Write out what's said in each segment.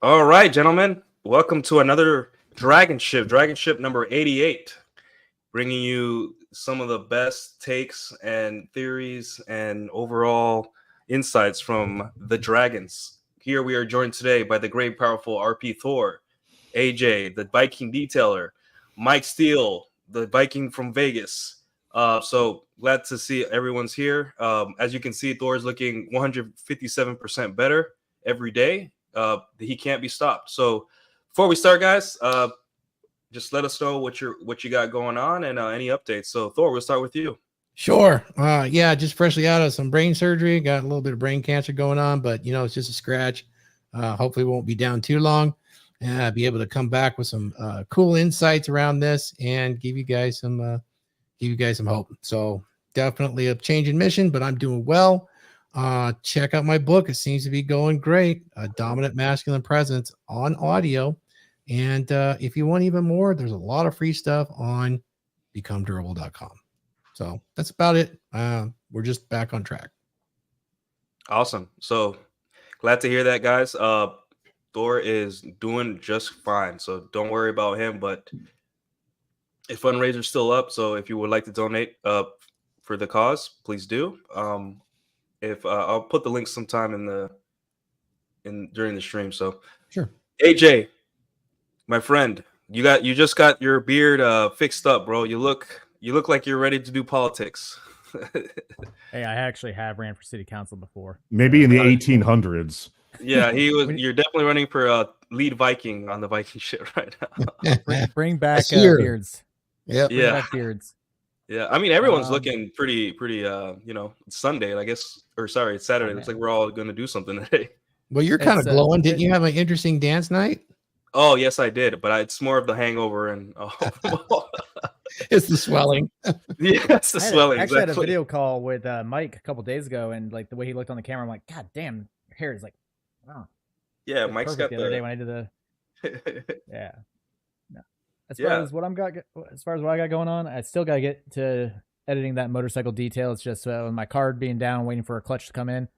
All right, gentlemen, welcome to another Dragon Ship number 88, bringing you some of the best takes and theories and overall insights from the dragons. Here we are joined today by the great, powerful RP Thor, AJ, the Viking detailer, Mike Steele, the Viking from Vegas. So glad to see everyone's here. As you can see, Thor is looking 157% better every day. He can't be stopped. So before we start, guys, just let us know what you got going on and any updates. So Thor, we'll start with you. Sure. Yeah, just freshly out of some brain surgery. Got a little bit of brain cancer going on, but it's just a scratch. Hopefully won't be down too long. Be able to come back with some cool insights around this and give you guys some hope. So definitely a change in mission, but I'm doing well. Check out my book. It seems to be going great. Dominant Masculine Presence on audio. And if you want even more, there's a lot of free stuff on becomedurable.com. So that's about it. We're just back on track. Awesome. So glad to hear that, guys. Thor is doing just fine. So don't worry about him. But a fundraiser's still up. So if you would like to donate for the cause, please do. If I'll put the link sometime during the stream. So Sure. AJ, my friend, you just got your beard fixed up, bro. You look like you're ready to do politics. Hey, I actually have ran for city council before. Maybe in the 1800s. Yeah, you're definitely running for lead Viking on the Viking ship right now. Bring back beards. Yeah. Bring back beards. Yeah, I mean everyone's looking pretty. It's Sunday, I guess, or sorry, it's Saturday. Looks like we're all going to do something today. Well, you're kind of glowing. Didn't you have an interesting dance night? Oh yes, I did, but it's more of the hangover and it's the swelling. Yeah, it's the swelling. I actually had a video call with Mike a couple days ago, and like the way he looked on the camera, I'm like, God damn, your hair is like, wow. Yeah, Mike's got the other day when I did the yeah. No. As far as what I got going on, I still gotta get to editing that motorcycle detail. It's just my card being down, waiting for a clutch to come in.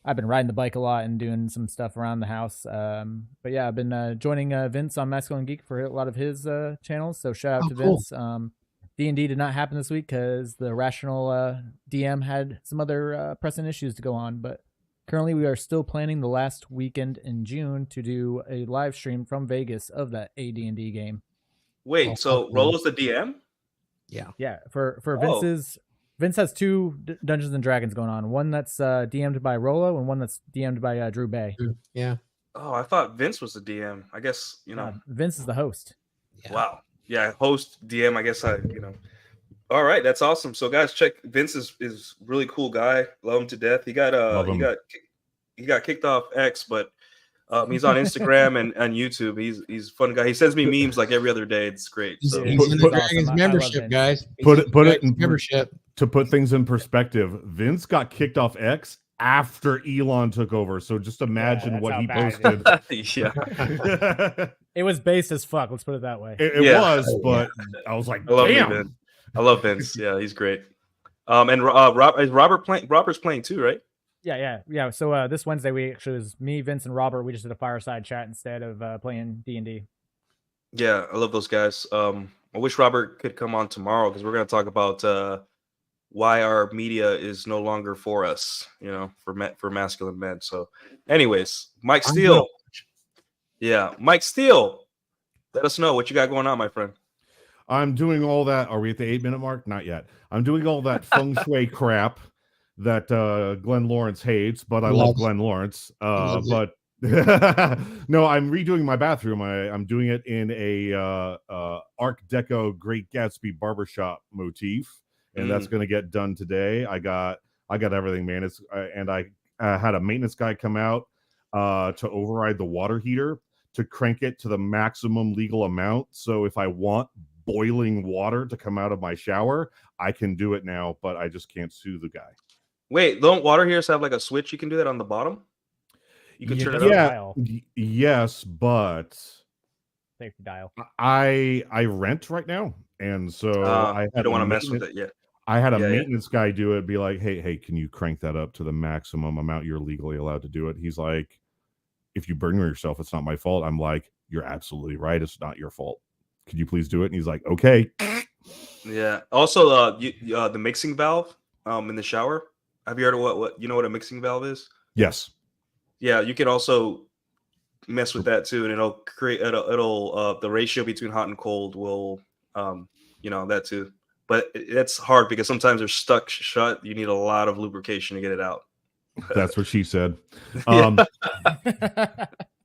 I've been riding the bike a lot and doing some stuff around the house. But yeah, I've been joining Vince on Masculine Geek for a lot of his channels. So shout out to cool. Vince. D&D did not happen this week because the Rational DM had some other pressing issues to go on. But currently we are still planning the last weekend in June to do a live stream from Vegas of that AD&D game. Wait, so Rolo's the DM? Yeah. For Vince's... Vince has two Dungeons and Dragons going on. One that's DM'd by Rolo and one that's DM'd by Drew Bay. Yeah. Oh, I thought Vince was the DM. I guess, Vince is the host. Yeah. Wow. Yeah, host, DM, I guess All right, that's awesome. So guys, check Vince is really cool guy. Love him to death. He got kicked off X, but he's on Instagram and YouTube. He's a fun guy. He sends me memes like every other day. It's great. So he's in the Dragons membership, guys. Put it in membership. To put things in perspective, Vince got kicked off X after Elon took over. So just imagine what he posted. Yeah. It was base as fuck. Let's put it that way. It was, but I was like, damn. I love Vince. Yeah, he's great. And Robert's playing too, right? Yeah. So this Wednesday it was me, Vince, and Robert. We just did a fireside chat instead of playing D&D. Yeah, I love those guys. I wish Robert could come on tomorrow because we're going to talk about why our media is no longer for us, for masculine men. So, anyways, Mike Steele. Yeah, Mike Steele. Let us know what you got going on, my friend. I'm doing all that. Are we at the 8-minute mark? Not yet. I'm doing all that feng shui crap that Glenn Lawrence hates, but I love Glenn Lawrence. But no, I'm redoing my bathroom. I'm doing it in a Art Deco Great Gatsby barbershop motif, and that's going to get done today. I got everything, man. I had a maintenance guy come out to override the water heater to crank it to the maximum legal amount. So if I want boiling water to come out of my shower, I can do it now, but I just can't sue the guy. Wait, don't water heaters have like a switch? You can do that on the bottom? You can turn it up? Yes, but safety dial. I rent right now, and so I don't want to mess with it yet. I had a maintenance guy do it, be like, hey, can you crank that up to the maximum amount you're legally allowed to do it? He's like, if you burn yourself, it's not my fault. I'm like, you're absolutely right. It's not your fault. Could you please do it? And he's like, okay. Yeah. Also, the mixing valve in the shower. Have you heard of what you know what a mixing valve is? Yes. Yeah, you can also mess with that too, and it'll create the ratio between hot and cold will that too. But it's hard because sometimes they're stuck shut. You need a lot of lubrication to get it out. That's what she said. Yeah.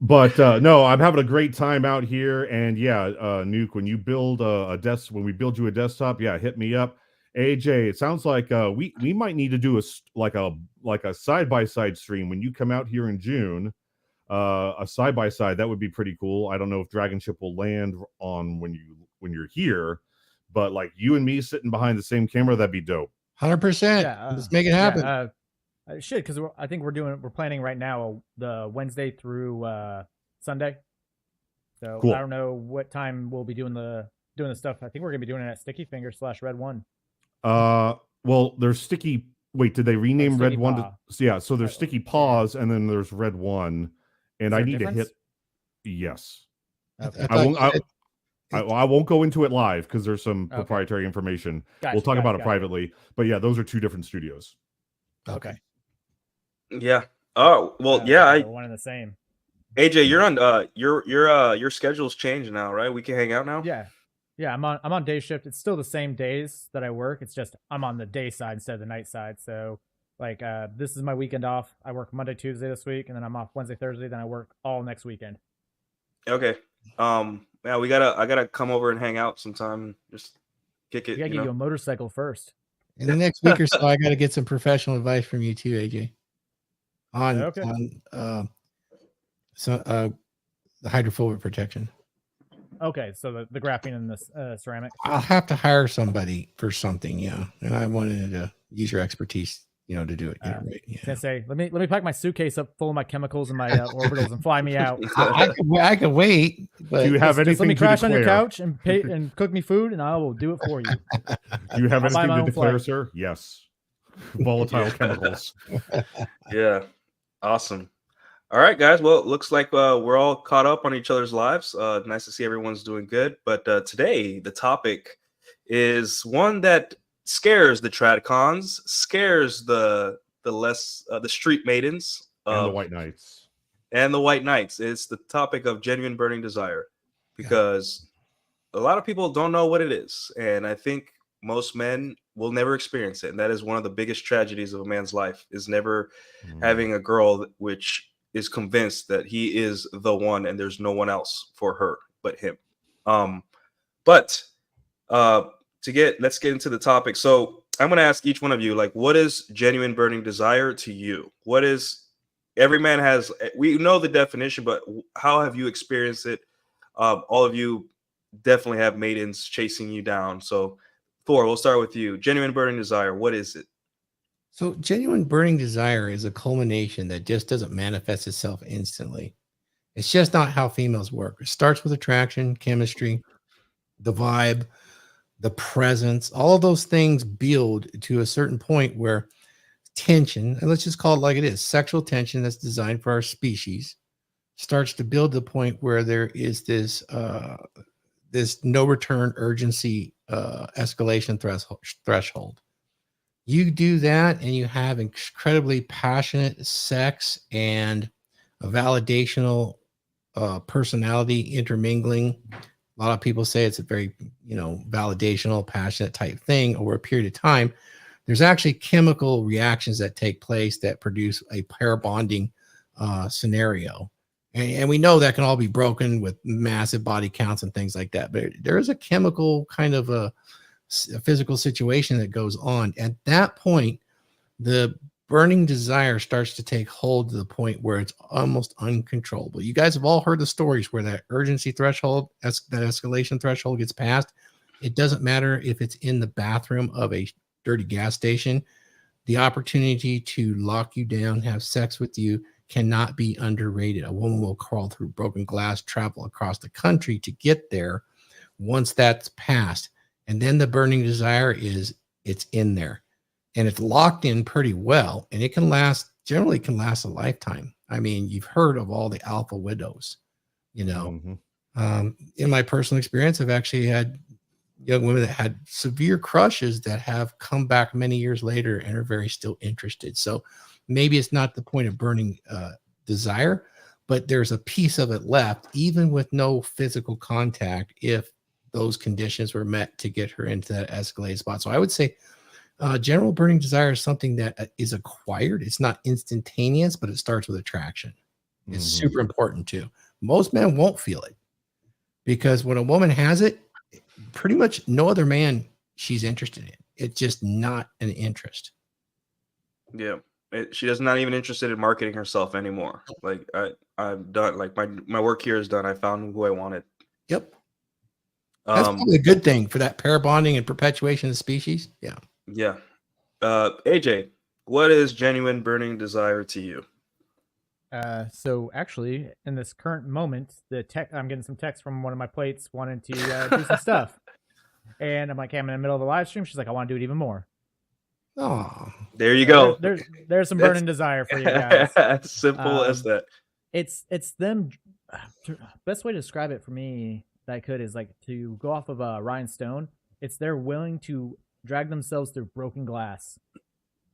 But no, I'm having a great time out here. And yeah, Nuke, when you build when we build you a desktop, yeah, hit me up. AJ, it sounds like we might need to do a side-by-side stream when you come out here in June. A side-by-side, that would be pretty cool. I don't know if DragonShip will land on when you're here, but like you and me sitting behind the same camera, that'd be dope. 100%. Yeah, let's make it happen. Yeah, should, because I think we're planning right now the Wednesday through Sunday. So cool. I don't know what time we'll be doing the stuff. I think we're gonna be doing it at Sticky Finger / Red One. Well, there's Sticky. Wait, did they rename Red One? Yeah, so there's Sticky Paws, and then there's Red One, and I need to hit. Yes. Okay. I won't go into it live because there's some proprietary information. We'll talk about it privately. But yeah, those are two different studios. Okay. Yeah. Oh well, yeah. One and the same. AJ, you're on. Your schedule's changed now, right? We can hang out now. Yeah. I'm on day shift. It's still the same days that I work. It's just I'm on the day side instead of the night side. So like this is my weekend off. I work Monday, Tuesday this week, and then I'm off Wednesday, Thursday. Then I work all next weekend. Okay. Yeah, I gotta come over and hang out sometime. And just kick it. I gotta give you a motorcycle first. In the next week or so, I got to get some professional advice from you too, AJ. On the hydrophobic protection. Okay, so the graphene and the ceramic. I'll have to hire somebody for something, yeah. And I wanted to use your expertise, to do it. Right. Yeah. Can I say, let me pack my suitcase up full of my chemicals and my orbitals and fly me out. I can wait. But do you have anything? Just let me crash on your couch and pay and cook me food, and I will do it for you. Do you have anything to declare, sir? Yes. Volatile chemicals. Yeah. Awesome. All right, guys. Well, it looks like we're all caught up on each other's lives. Nice to see everyone's doing good. But today, the topic is one that scares the tradcons, scares the street maidens, and the white knights. And the white knights. It's the topic of genuine burning desire, because a lot of people don't know what it is, and I think most men will never experience it. And that is one of the biggest tragedies of a man's life, is never having a girl which is convinced that he is the one and there's no one else for her but him. Let's get into the topic. So I'm going to ask each one of you, like, what is genuine burning desire to you? What is, every man has, we know the definition, but how have you experienced it? All of you definitely have maidens chasing you down. So Thor, we'll start with you. Genuine burning desire, what is it? So genuine burning desire is a culmination that just doesn't manifest itself instantly. It's just not how females work. It starts with attraction, chemistry, the vibe, the presence. All of those things build to a certain point where tension, and let's just call it like it is, sexual tension that's designed for our species, starts to build to the point where there is this no return urgency escalation threshold. You do that and you have incredibly passionate sex and a validational personality intermingling. A lot of people say it's a very, validational, passionate type thing over a period of time. There's actually chemical reactions that take place that produce a pair bonding scenario. And we know that can all be broken with massive body counts and things like that. But there is a chemical kind of a physical situation that goes on. At that point, the burning desire starts to take hold to the point where it's almost uncontrollable. You guys have all heard the stories where that urgency threshold, that escalation threshold gets passed. It doesn't matter if it's in the bathroom of a dirty gas station. The opportunity to lock you down, have sex with you, cannot be underrated. A woman will crawl through broken glass, travel across the country to get there once that's passed. And then the burning desire it's in there and it's locked in pretty well, and it generally can last a lifetime. I mean, you've heard of all the alpha widows, you know. In my personal experience, I've actually had young women that had severe crushes that have come back many years later and are very still interested. So maybe it's not the point of burning desire, but there's a piece of it left, even with no physical contact, if those conditions were met to get her into that escalated spot. So I would say general burning desire is something that is acquired. It's not instantaneous, but it starts with attraction. It's super important too. Most men won't feel it, because when a woman has it, pretty much no other man she's interested in. It's just not an interest. Yeah. She is not even interested in marketing herself anymore. Like I'm done. Like my work here is done. I found who I wanted. Yep. That's probably a good thing for that pair bonding and perpetuation of the species. Yeah. Yeah. AJ, what is genuine burning desire to you? So actually, in this current moment, I'm getting some text from one of my plates wanting to do some stuff, and I'm like, hey, I'm in the middle of the live stream. She's like, I want to do it even more. Oh, there you go. There's some burning desire for you guys. As simple as that. It's them. Best way to describe it for me that I could is like to go off of Ryan Stone. It's they're willing to drag themselves through broken glass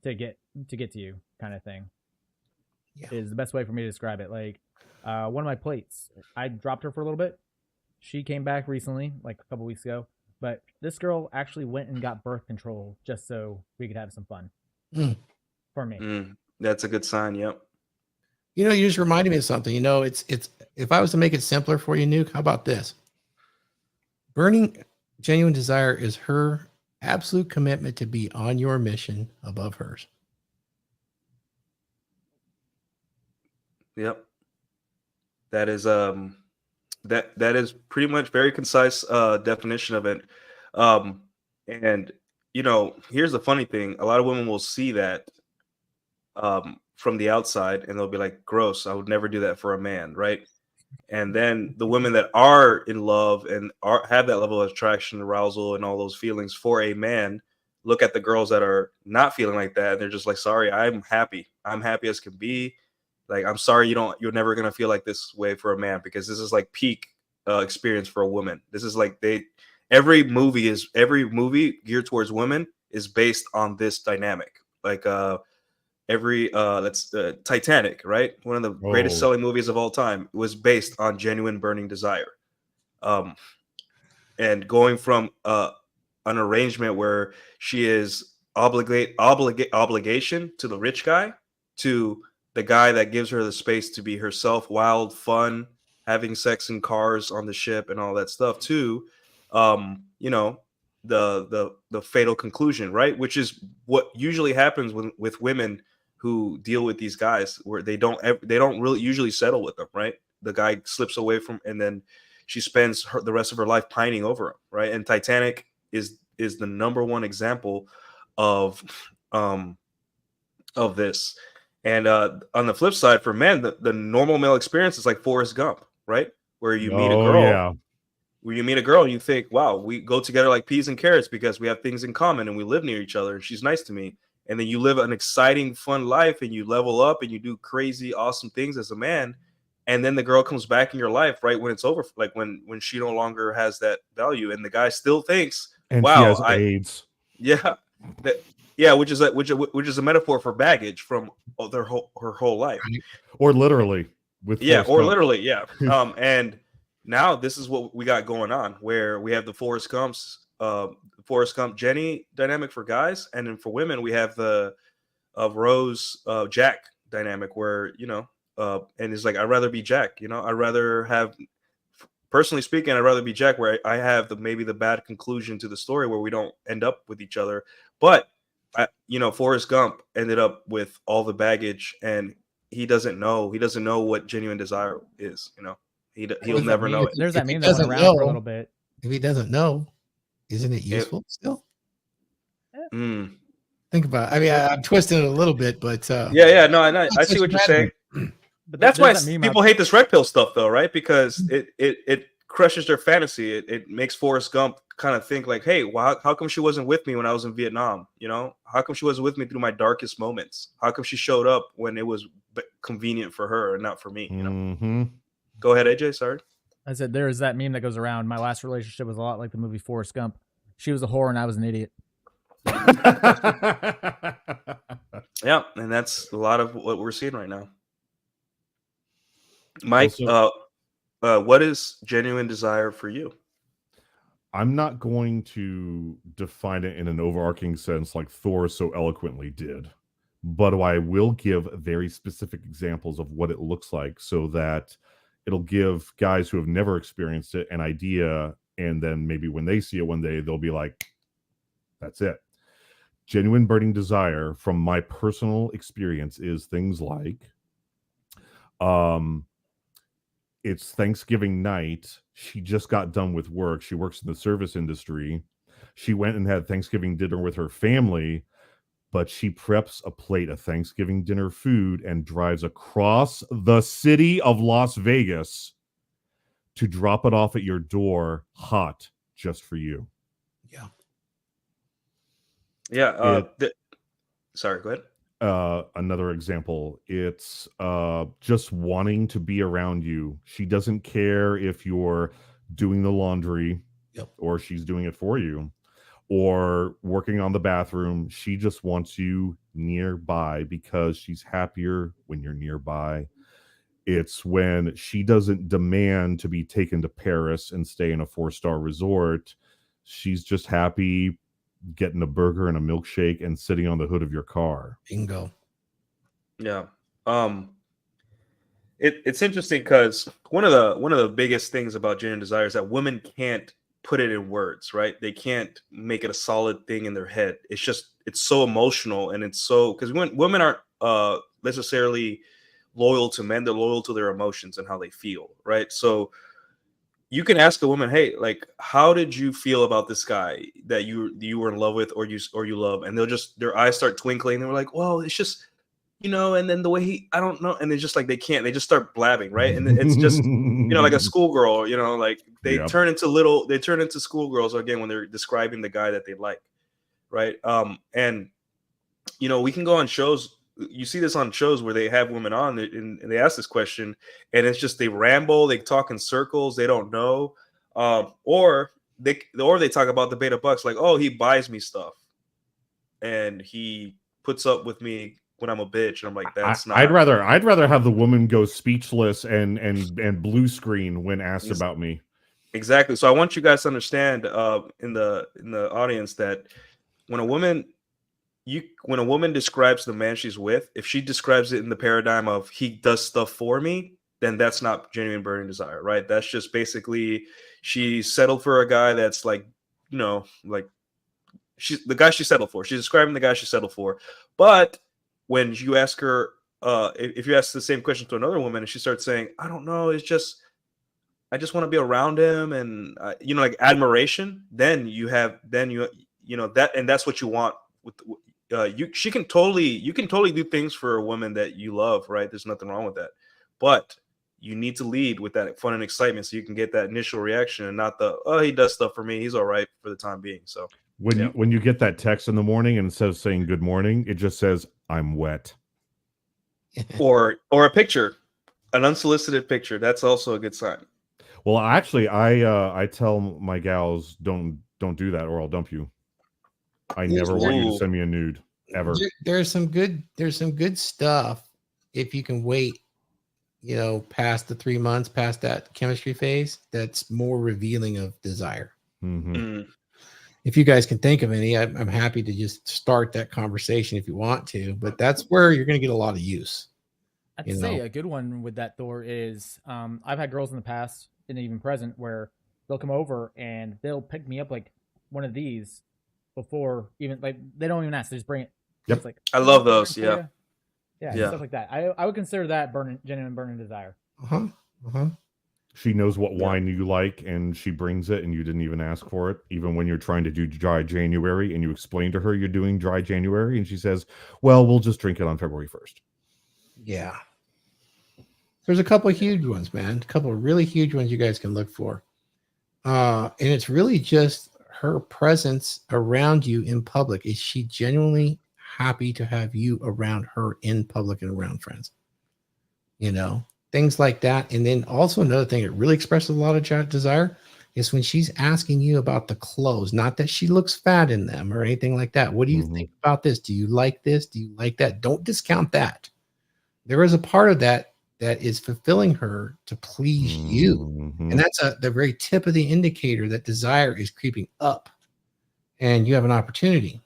to get to you, kind of thing. Yeah. Is the best way for me to describe it. Like one of my plates, I dropped her for a little bit. She came back recently, like a couple weeks ago. But this girl actually went and got birth control just so we could have some fun. For me. That's a good sign. Yep. You know, you just reminded me of something. You know, it's if I was to make it simpler for you, Nuke, how about this? Burning genuine desire is her absolute commitment to be on your mission above hers. Yep. That is that is pretty much very concise definition of it. And you know, here's the funny thing: a lot of women will see that from the outside, and they'll be like, "Gross! I would never do that for a man," right? And then the women that are in love and have that level of attraction, arousal, and all those feelings for a man look at the girls that are not feeling like that, and they're just like, "Sorry, I'm happy as can be." Like, I'm sorry, you're never gonna feel like this way for a man, because this is like peak experience for a woman. This is like every movie geared towards women is based on this dynamic. Like Titanic, right? One of the greatest selling movies of all time was based on genuine burning desire. And going from an arrangement where she is obligation to the rich guy to the guy that gives her the space to be herself, wild, fun, having sex in cars on the ship and all that stuff too. You know, the fatal conclusion, right? Which is what usually happens with women who deal with these guys, where they don't really usually settle with them, right? The guy slips away from, and then she spends the rest of her life pining over him, right? And Titanic is the number one example of this. And on the flip side, for men, the normal male experience is like Forrest Gump, right? Where you meet a girl, where you meet a girl and you think, wow, we go together like peas and carrots because we have things in common and we live near each other and she's nice to me. And then you live an exciting, fun life and you level up and you do crazy, awesome things as a man. And then the girl comes back in your life right when it's over, like when she no longer has that value, and the guy still thinks, and wow, she has AIDS. Yeah. Yeah, which is a metaphor for baggage from her whole life, or literally literally, yeah. And now this is what we got going on, where we have the Forrest Gump Jenny dynamic for guys, and then for women we have the Rose Jack dynamic, where and it's like, I'd rather be Jack, I'd rather have. Personally speaking, I'd rather be Jack, where I have maybe the bad conclusion to the story where we don't end up with each other. But Forrest Gump ended up with all the baggage, and he doesn't know what genuine desire is. He'll never know it. There's that meme that went around for a little bit. If he doesn't know, isn't it useful still? Think about it. I mean, I'm twisting it a little bit, but no, I see what you're saying. But that's why people hate this red pill stuff, though, right? Because it crushes their fantasy. It makes Forrest Gump kind of think like, hey, well, how come she wasn't with me when I was in Vietnam? You know, how come she wasn't with me through my darkest moments? How come she showed up when it was convenient for her and not for me? You know. Go ahead, AJ. Sorry. I said there is that meme that goes around. My last relationship was a lot like the movie Forrest Gump. She was a whore and I was an idiot. Yeah, and that's a lot of what we're seeing right now. Mike, what is genuine desire for you? I'm not going to define it in an overarching sense like Thor so eloquently did, but I will give very specific examples of what it looks like so that it'll give guys who have never experienced it an idea, and then maybe when they see it one day, they'll be like, that's it. Genuine burning desire from my personal experience is things like it's Thanksgiving night. She just got done with work. She works in the service industry. She went and had Thanksgiving dinner with her family, but she preps a plate of Thanksgiving dinner food and drives across the city of Las Vegas to drop it off at your door hot just for you. Yeah. Yeah. Sorry, go ahead. Another example, it's just wanting to be around you. She doesn't care if you're doing the laundry or she's doing it for you or working on the bathroom. She just wants you nearby because she's happier when you're nearby. It's when she doesn't demand to be taken to Paris and stay in a 4-star resort. She's just happy getting a burger and a milkshake and sitting on the hood of your car. Bingo. Yeah. It's interesting because one of the biggest things about genuine desire is that women can't put it in words, right? They can't make it a solid thing in their head. It's so emotional, and it's so because women aren't necessarily loyal to men, they're loyal to their emotions and how they feel, right? So you can ask a woman, hey, like, how did you feel about this guy that you were in love with or you love? And their eyes start twinkling. And they're like, well, it's just, and then the way I don't know. And it's just like, they just start blabbing. Right. And it's just, like a schoolgirl, like they turn into schoolgirls again, when they're describing the guy that they like. Right. And we can go on shows. You see this on shows where they have women on and they ask this question, and it's just they ramble, they talk in circles, they don't know, or they talk about the beta bucks, like, oh, he buys me stuff and he puts up with me when I'm a bitch, and I'm like, that's not. I'd rather have the woman go speechless and blue screen when asked about me. Exactly. So I want you guys to understand in the audience that when a woman describes the man she's with, if she describes it in the paradigm of he does stuff for me, then that's not genuine burning desire, right? That's just basically she settled for a guy that's like, like the guy she settled for. She's describing the guy she settled for. But when you ask her, if you ask the same question to another woman and she starts saying, I don't know, I just want to be around him, and like admiration, then you that, and that's what you want with. You can totally do things for a woman that you love, right? There's nothing wrong with that, but you need to lead with that fun and excitement so you can get that initial reaction, and not the, oh, he does stuff for me, he's all right for the time being. So when you get that text in the morning and instead of saying good morning, it just says I'm wet, or a picture, an unsolicited picture, that's also a good sign. Well, actually, I tell my gals don't do that or I'll dump you. I never want you to send me a nude ever. There's some good stuff if you can wait, past the 3 months, past that chemistry phase. That's more revealing of desire. If you guys can think of any, I'm happy to just start that conversation if you want to. But that's where you're going to get a lot of use. I'd say a good one with that, Thor, is I've had girls in the past and even present where they'll come over and they'll pick me up like one of these. Before even, like, they don't even ask, they just bring it. Yep. It's like, I love those. Yeah, stuff like that. I would consider that genuine burning desire. She knows what wine you like and she brings it and you didn't even ask for it, even when you're trying to do dry January and you explain to her you're doing dry January and she says, well, we'll just drink it on February 1st. There's a couple of huge ones, man. A couple of really huge ones you guys can look for. And it's really just her presence around you in public. Is she genuinely happy to have you around her in public and around friends? Things like that. And then also another thing that really expresses a lot of desire is when she's asking you about the clothes, not that she looks fat in them or anything like that. What do you think about this? Do you like this? Do you like that? Don't discount that. There is a part of that is fulfilling her to please you. And that's the very tip of the indicator that desire is creeping up. And you have an opportunity,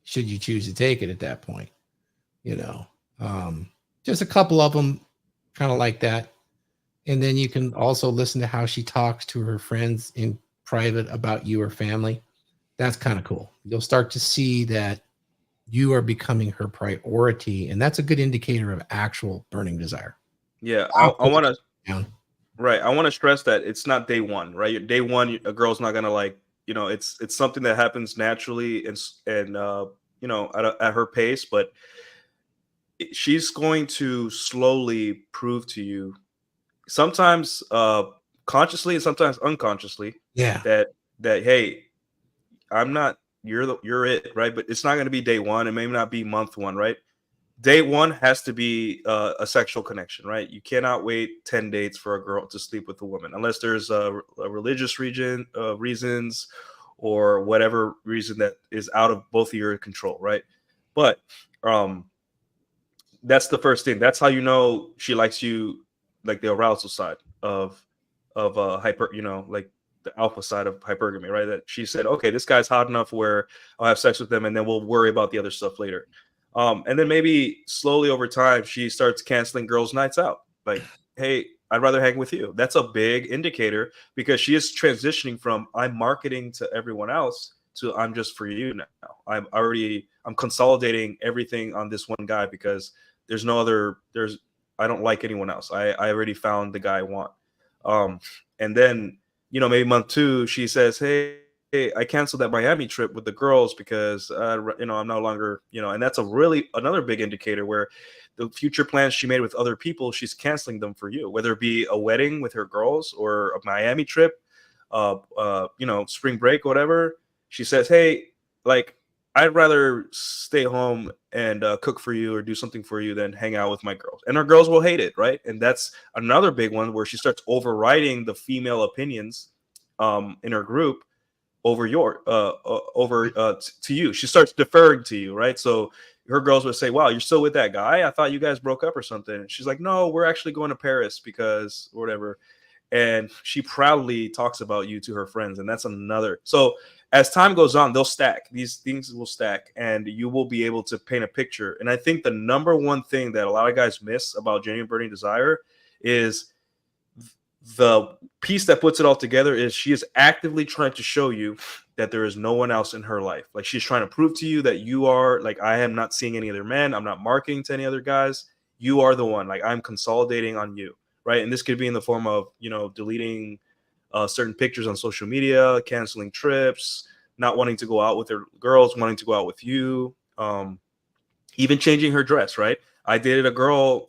should you choose to take it at that point. Just a couple of them kind of like that. And then you can also listen to how she talks to her friends in private about you or family. That's kind of cool. You'll start to see that you are becoming her priority. And that's a good indicator of actual burning desire. Yeah. I want to, right. I want to stress that it's not day one, right? Day one, a girl's not going to like, it's something that happens naturally and at her pace, but she's going to slowly prove to you, sometimes consciously and sometimes unconsciously, that hey, I'm not, you're it, right? But it's not going to be day one, and maybe not be month one, right? Day one has to be a sexual connection, right? You cannot wait 10 dates for a girl to sleep with a woman unless there's a religious reasons or whatever reason that is out of both of your control, right? But that's the first thing. That's how you know she likes you, like the arousal side of like the alpha side of hypergamy, right? That she said, okay, this guy's hot enough where I'll have sex with him and then we'll worry about the other stuff later. And then maybe slowly over time, she starts canceling girls' nights out. Like, hey, I'd rather hang with you. That's a big indicator because she is transitioning from I'm marketing to everyone else to I'm just for you now. I'm consolidating everything on this one guy because I don't like anyone else. I already found the guy I want. And then, maybe month 2, she says, hey, I canceled that Miami trip with the girls because, I'm no longer, and that's another big indicator where the future plans she made with other people, she's canceling them for you, whether it be a wedding with her girls or a Miami trip, spring break, whatever. She says, hey, like, I'd rather stay home and cook for you or do something for you than hang out with my girls. And our girls will hate it, right? And that's another big one where she starts overriding the female opinions in her group over to you. She starts deferring to you, right? So her girls would say, wow, you're still with that guy? I thought you guys broke up or something. And she's like, no, we're actually going to Paris because whatever. And she proudly talks about you to her friends. And that's another. So as time goes on, they'll stack. These things will stack and you will be able to paint a picture. And I think the number one thing that a lot of guys miss about genuine burning desire is the piece that puts it all together is she is actively trying to show you that there is no one else in her life. Like she's trying to prove to you that you are like, I am not seeing any other men. I'm not marketing to any other guys. You are the one. Like I'm consolidating on you. Right. And this could be in the form of, deleting certain pictures on social media, canceling trips, not wanting to go out with her girls, wanting to go out with you, even changing her dress. Right. I dated a girl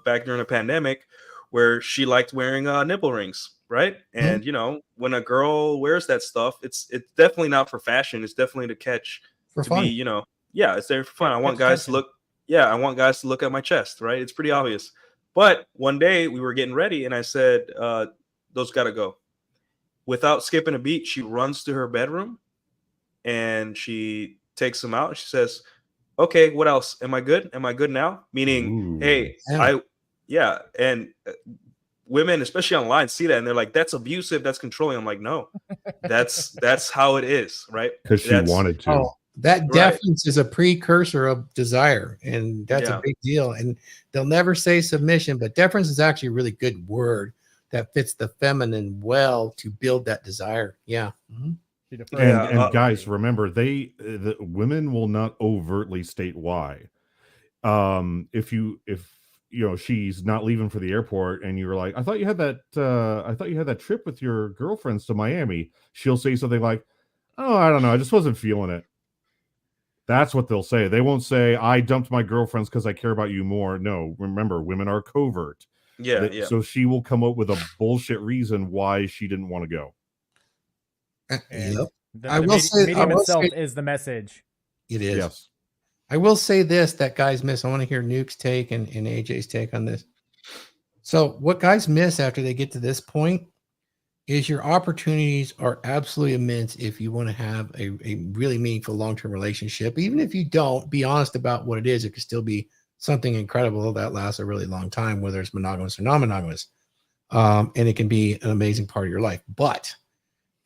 back during the pandemic where she liked wearing nipple rings. Right. And, when a girl wears that stuff, it's definitely not for fashion. It's definitely to catch for to fun. Be, it's there for fun. I want guys to look. Yeah. I want guys to look at my chest. Right. It's pretty obvious. But one day we were getting ready and I said, those got to go. Without skipping a beat, she runs to her bedroom and she takes them out. She says, okay, what else? Am I good? Am I good now? Meaning, hey, yeah. And women, especially online, see that and they're like, that's abusive. That's controlling. I'm like, no, that's how it is. Right. Because she wanted to. Oh, that deference is a precursor of desire. And that's a big deal. And they'll never say submission, but deference is actually a really good word that fits the feminine well to build that desire. Yeah. Mm-hmm. And guys, remember, the women will not overtly state why. If she's not leaving for the airport and you're like, I thought you had that trip with your girlfriends to Miami. She'll say something like, oh, I don't know, I just wasn't feeling it. That's what they'll say. They won't say, I dumped my girlfriends because I care about you more. No, remember, women are covert. Yeah. So she will come up with a bullshit reason why she didn't want to go. And Yep. the, I the will say, medium itself is the message. it is. Yes. I will say this that guys miss. I want to hear Nuke's take and AJ's take on this. So, what guys miss after they get to this point is your opportunities are absolutely immense if you want to have a really meaningful long-term relationship. Even if you don't, be honest about what it is. It could still be something incredible that lasts a really long time, whether it's monogamous or non-monogamous. And it can be an amazing part of your life. But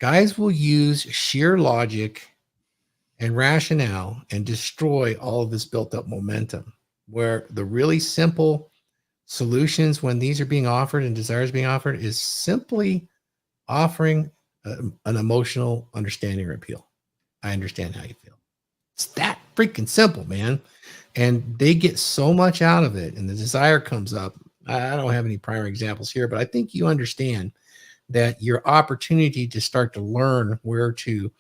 guys will use sheer logic and rationale and destroy all of this built-up momentum, where the really simple solutions when these are being offered and desires being offered is simply offering an emotional understanding or appeal. I understand how you feel. It's that freaking simple, man. And they get so much out of it. And the desire comes up. I don't have any prior examples here, but I think you understand that your opportunity to start to learn where to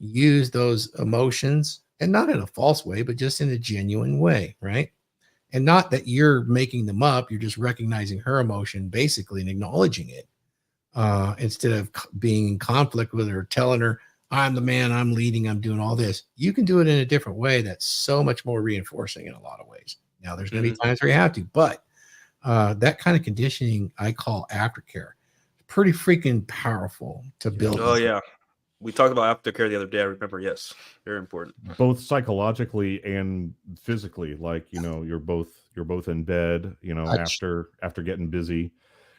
use those emotions, and not in a false way, but just in a genuine way, right? And not that you're making them up. You're just recognizing her emotion basically and acknowledging it. Instead of being in conflict with her, telling her, I'm the man, I'm leading, I'm doing all this. You can do it in a different way that's so much more reinforcing in a lot of ways. Now, there's going to be times where you have to, but that kind of conditioning I call aftercare. Pretty freaking powerful to build. Oh, yeah. We talked about aftercare the other day. I remember. Yes. Very important. Both psychologically and physically. Like, you're both in bed, after getting busy,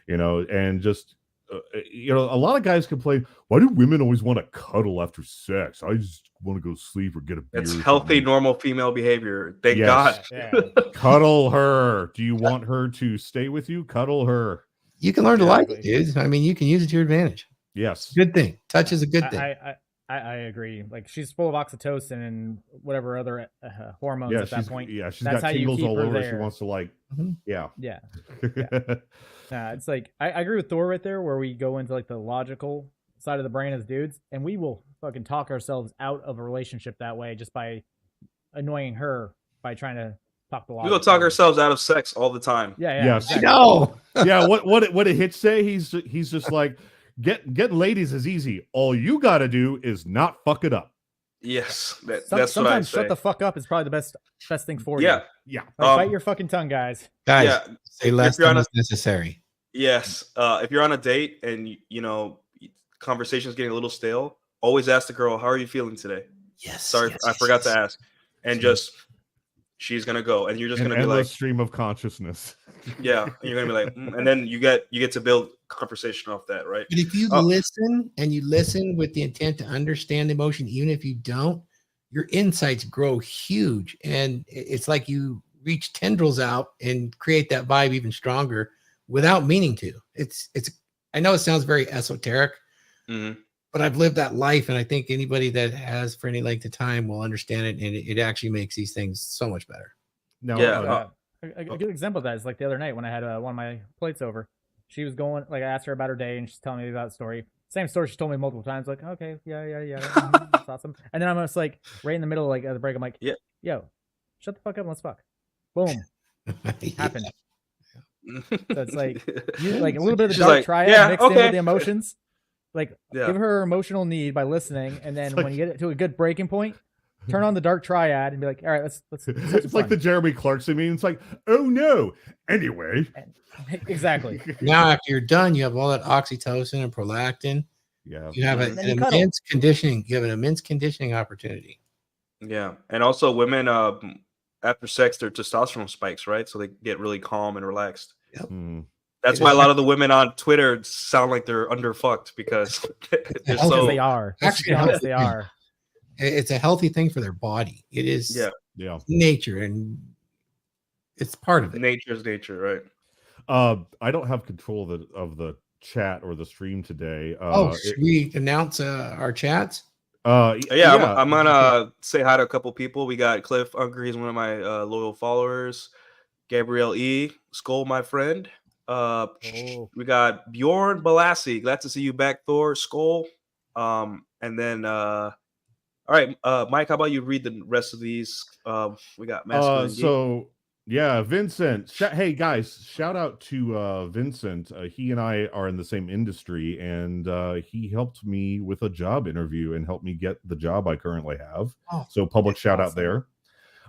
and just, a lot of guys complain, why do women always want to cuddle after sex? I just want to go sleep or get a beer. It's healthy, normal female behavior. Thank God. Yeah. Cuddle her. Do you want her to stay with you? Cuddle her. You can learn to like it, dude. I mean, you can use it to your advantage. Yes. Good thing. Touch is a good thing. I agree. Like, she's full of oxytocin and whatever other hormones at that point. Yeah, she's That's got how you tingles keep all her over. there. She wants to Yeah. It's like I agree with Thor right there, where we go into like the logical side of the brain as dudes, and we will fucking talk ourselves out of a relationship that way just by annoying her by trying to talk the logic. We go talk ourselves out of sex all the time. Yeah. Yes. Exactly. No. Yeah. What did Hitch say? He's just like, get ladies is easy. All you got to do is not fuck it up. Yes, that's Sometimes what I say. shut the fuck up is probably the best thing for you. Yeah. Like, bite your fucking tongue, guys. Guys, say less than is necessary. Yes. If you're on a date and conversation's getting a little stale, always ask the girl, how are you feeling today? Yes. Sorry, I forgot to ask. And just, she's gonna go, and you're just gonna be like, stream of consciousness. Yeah, and you're gonna be like, and then you get to build conversation off that, right? But if you listen and you listen with the intent to understand the emotion, even if you don't, your insights grow huge, and it's like you reach tendrils out and create that vibe even stronger without meaning to. It's. I know it sounds very esoteric, but I've lived that life, and I think anybody that has for any length of time will understand it, and it actually makes these things so much better. No, a good example of that is like the other night when I had one of my plates over. She was going, like, I asked her about her day, and she's telling me about the story. Same story she's told me multiple times. Like, okay, yeah, that's awesome. And then I'm just like, right in the middle, like, of the break, I'm like, yo, shut the fuck up and let's fuck. Boom. Happened. So it's like, like a little bit of the dark triad mixed in with the emotions. Like, give her her emotional need by listening, and then when you get to a good breaking point, turn on the dark triad and be like, all right, let's it's like the Jeremy Clarkson meme. It's like, oh no. Anyway. Exactly. Now, after you're done, you have all that oxytocin and prolactin. Yeah. You have an immense conditioning. You have an immense conditioning opportunity. Yeah. And also women, after sex, their testosterone spikes, right? So they get really calm and relaxed. Yep. That's why a lot of the women on Twitter sound like they're underfucked because they're so. They are. Actually, they are. It's a healthy thing for their body. It is nature, and it's part of it. Nature's nature, right? I don't have control of the chat or the stream today. Should we announce our chats? I'm gonna say hi to a couple people. We got Cliff Unger, he's one of my loyal followers. Gabrielle E. Skull, my friend. We got Bjorn Balassi. Glad to see you back, Thor. Skull. And then all right, Mike, how about you read the rest of these? We got masculine. So Yeah, Vincent. Hey guys, shout out to Vincent. He and I are in the same industry, and he helped me with a job interview and helped me get the job I currently have. Oh, so public shout out there.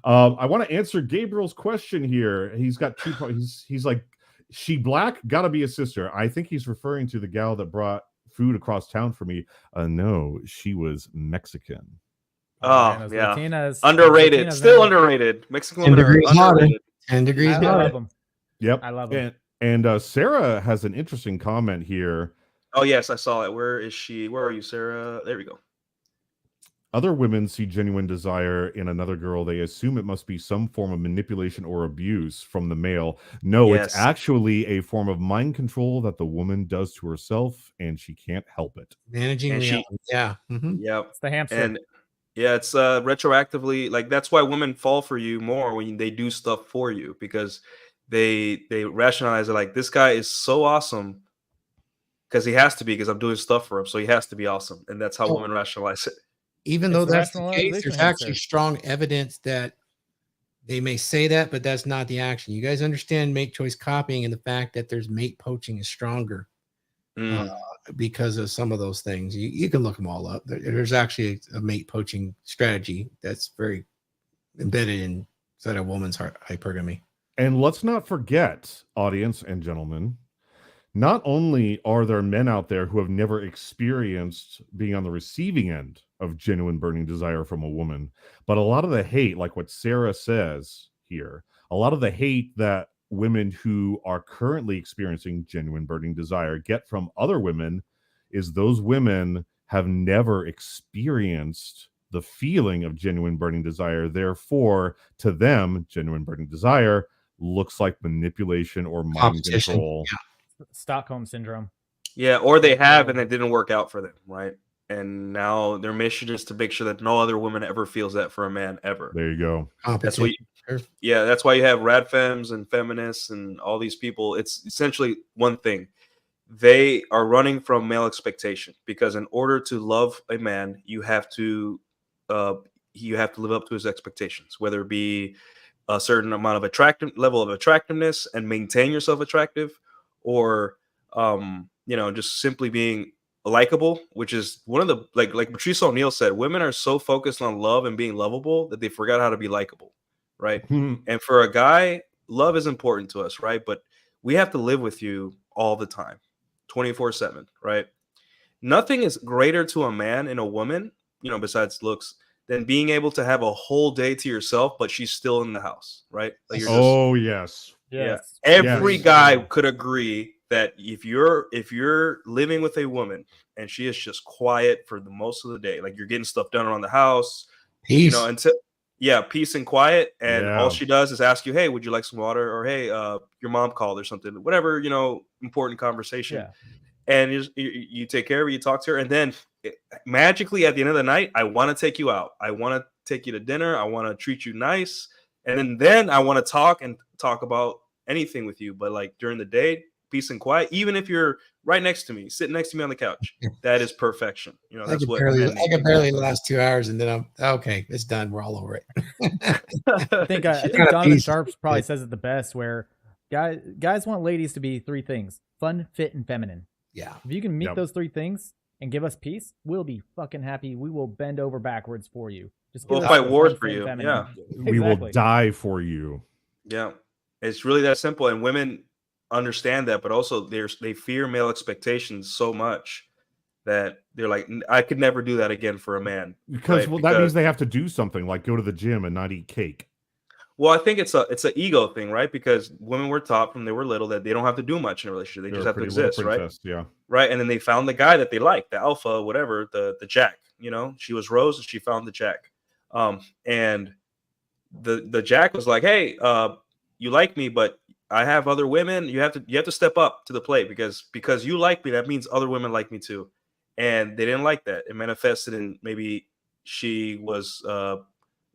I want to answer Gabriel's question here. He's got 2 points. He's like, she black, gotta be a sister. I think he's referring to the gal that brought food across town for me. No, she was Mexican. Oh, yeah. Latinas, underrated. Latinas, Still man. underrated. Mexican 10 women are degrees hotter. underrated. 10 degrees I hotter. love them. Yep. I love them. And Sarah has an interesting comment here. Oh, yes, I saw it. Where is she? Where are you, Sarah? There we go. Other women see genuine desire in another girl. They assume it must be some form of manipulation or abuse from the male. No, Yes. it's actually a form of mind control that the woman does to herself, and she can't help it. Managing And she- reality. Yeah. Mhm. Yep. It's the hamster. And yeah, it's retroactively, like, that's why women fall for you more when they do stuff for you, because they rationalize it like, this guy is so awesome because he has to be, because I'm doing stuff for him, so he has to be awesome. And that's how Oh. women rationalize it. Even It's though the that's the case, rationalization there's hamster. actually strong evidence that they may say that, but that's not the action. You guys understand mate choice copying and the fact that there's mate poaching is stronger because of some of those things. You can look them all up. There's actually a mate poaching strategy that's very embedded inside a woman's hypergamy. And let's not forget, audience and gentlemen, not only are there men out there who have never experienced being on the receiving end of genuine burning desire from a woman, but a lot of the hate, like what Sarah says here, a lot of the hate that women who are currently experiencing genuine burning desire get from other women is those women have never experienced the feeling of genuine burning desire. Therefore, to them, genuine burning desire looks like manipulation or mind Competition. control. Yeah. Stockholm syndrome. Yeah, or they have and it didn't work out for them, right? And now their mission is to make sure that no other woman ever feels that for a man ever. There you go. That's what Competition. that's why you have rad femmes and feminists and all these people. It's essentially one thing. They are running from male expectation, because in order to love a man, you have to live up to his expectations, whether it be a certain amount of level of attractiveness and maintain yourself attractive, or just simply being likable, which is one of the, like Patrice O'Neill said, women are so focused on love and being lovable that they forgot how to be likable, right? And for a guy, love is important to us, right? But we have to live with you all the time, 24/7, right? Nothing is greater to a man and a woman, besides looks, than being able to have a whole day to yourself, but she's still in the house, right? Like Yes. Yeah. Yes. Every Yes. guy could agree that if you're living with a woman and she is just quiet for the most of the day, like you're getting stuff done around the house, Peace. peace and quiet, and Yeah. all she does is ask you, hey, would you like some water? Or hey, your mom called or something, whatever, important conversation. Yeah. And you take care of her, you talk to her, and then magically at the end of the night, I want to take you out. I want to take you to dinner. I want to treat you nice. And then I want to talk about anything with you. But like during the day, peace and quiet, even if you're right next to me, sitting next to me on the couch, that is perfection. That's what I can barely last 2 hours, and then I'm okay. It's done. We're all over it. I think Donovan Sharp probably says it the best, where guys want ladies to be 3 things: fun, fit, and feminine. Yeah. If you can meet those 3 things and give us peace, we'll be fucking happy. We will bend over backwards for you. We'll fight wars for you. Yeah. We will die for you. Yeah. It's really that simple. And women understand that, but also they fear male expectations so much that they're like, I could never do that again for a man. Because that means they have to do something like go to the gym and not eat cake. Well, I think it's an ego thing, right? Because women were taught from they were little that they don't have to do much in a relationship. They just have to exist, right? Yeah. Right. And then they found the guy that they liked, the alpha, whatever, the Jack. She was Rose and she found the Jack. And the Jack was like, hey, you like me, but I have other women. You have to step up to the plate because you like me. That means other women like me too. And they didn't like that. It manifested in maybe she was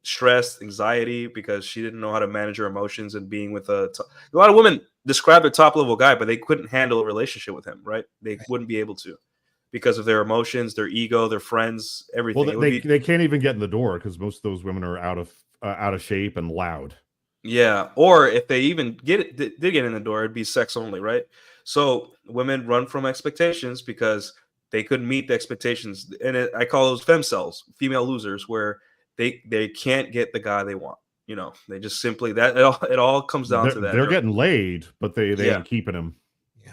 stress, anxiety, because she didn't know how to manage her emotions, and being with a lot of women describe a top level guy, but they couldn't handle a relationship with him, right? They wouldn't be able to because of their emotions, their ego, their friends, everything. Well, they can't even get in the door because most of those women are out of shape and loud. Yeah, or if they even did get in the door, it'd be sex only, right? So women run from expectations because they couldn't meet the expectations, and I call those femcells, female losers, where they can't get the guy they want. You know, they just simply that it all comes down to that. They're getting laid, but they Yeah. ain't keeping him.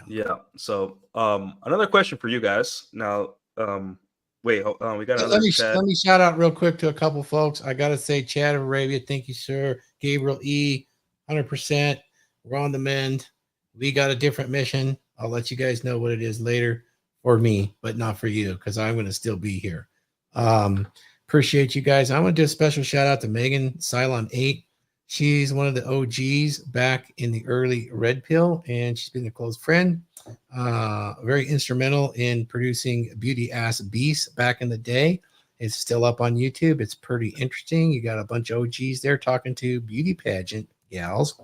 Yeah. So another question for you guys now. Wait, hold on, we got another chat. Let me shout out real quick to a couple folks. I gotta say, Chad of Arabia, thank you, sir. Gabriel E, 100%. We're on the mend. We got a different mission. I'll let you guys know what it is later for me, but not for you, because I'm gonna still be here. Appreciate you guys. I want to do a special shout out to Megan Cylon 8. She's one of the OGs back in the early Red Pill, and she's been a close friend. Very instrumental in producing Beauty Ass Beast back in the day. It's still up on YouTube. It's pretty interesting. You got a bunch of OGs there talking to beauty pageant gals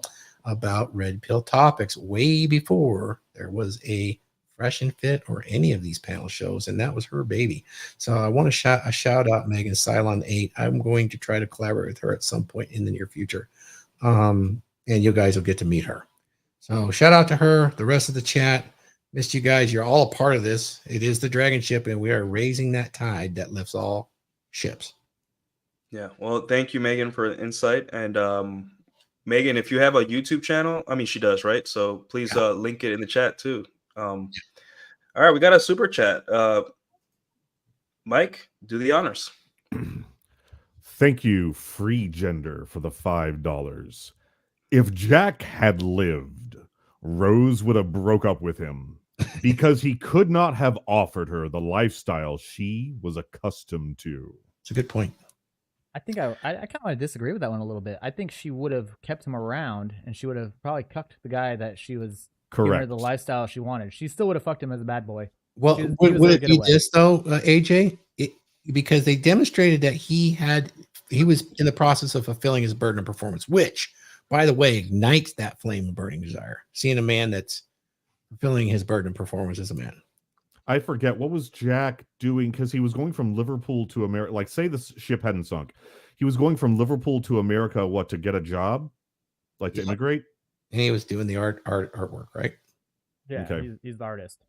about red pill topics way before there was a Fresh and Fit or any of these panel shows, and that was her baby. So I want to shout out Megan Cylon 8. I'm going to try to collaborate with her at some point in the near future, and you guys will get to meet her. So shout out to her, the rest of the chat. Missed you guys. You're all a part of this. It is the Dragon Ship, and we are raising that tide that lifts all ships. Yeah. Well, thank you, Megan, for the insight. And Megan, if you have a YouTube channel, I mean, she does, right? So please link it in the chat too. All right, we got a super chat. Mike, do the honors. Thank you, Free Gender, for the $5. If Jack had lived, Rose would have broke up with him because he could not have offered her the lifestyle she was accustomed to. It's a good point. I think I kind of want to disagree with that one a little bit. I think she would have kept him around, and she would have probably cucked the guy that she was giving her the lifestyle she wanted. She still would have fucked him as a bad boy. Well, would it be this though, AJ? Because they demonstrated that he was in the process of fulfilling his burden of performance, which, by the way, ignites that flame of burning desire. Seeing a man that's fulfilling his burden of performance as a man. I forget, what was Jack doing? Because he was going from Liverpool to America. Like, say the ship hadn't sunk. He was going from Liverpool to America, to get a job? Like, to immigrate? And he was doing the artwork, right? Yeah, okay. He's the artist.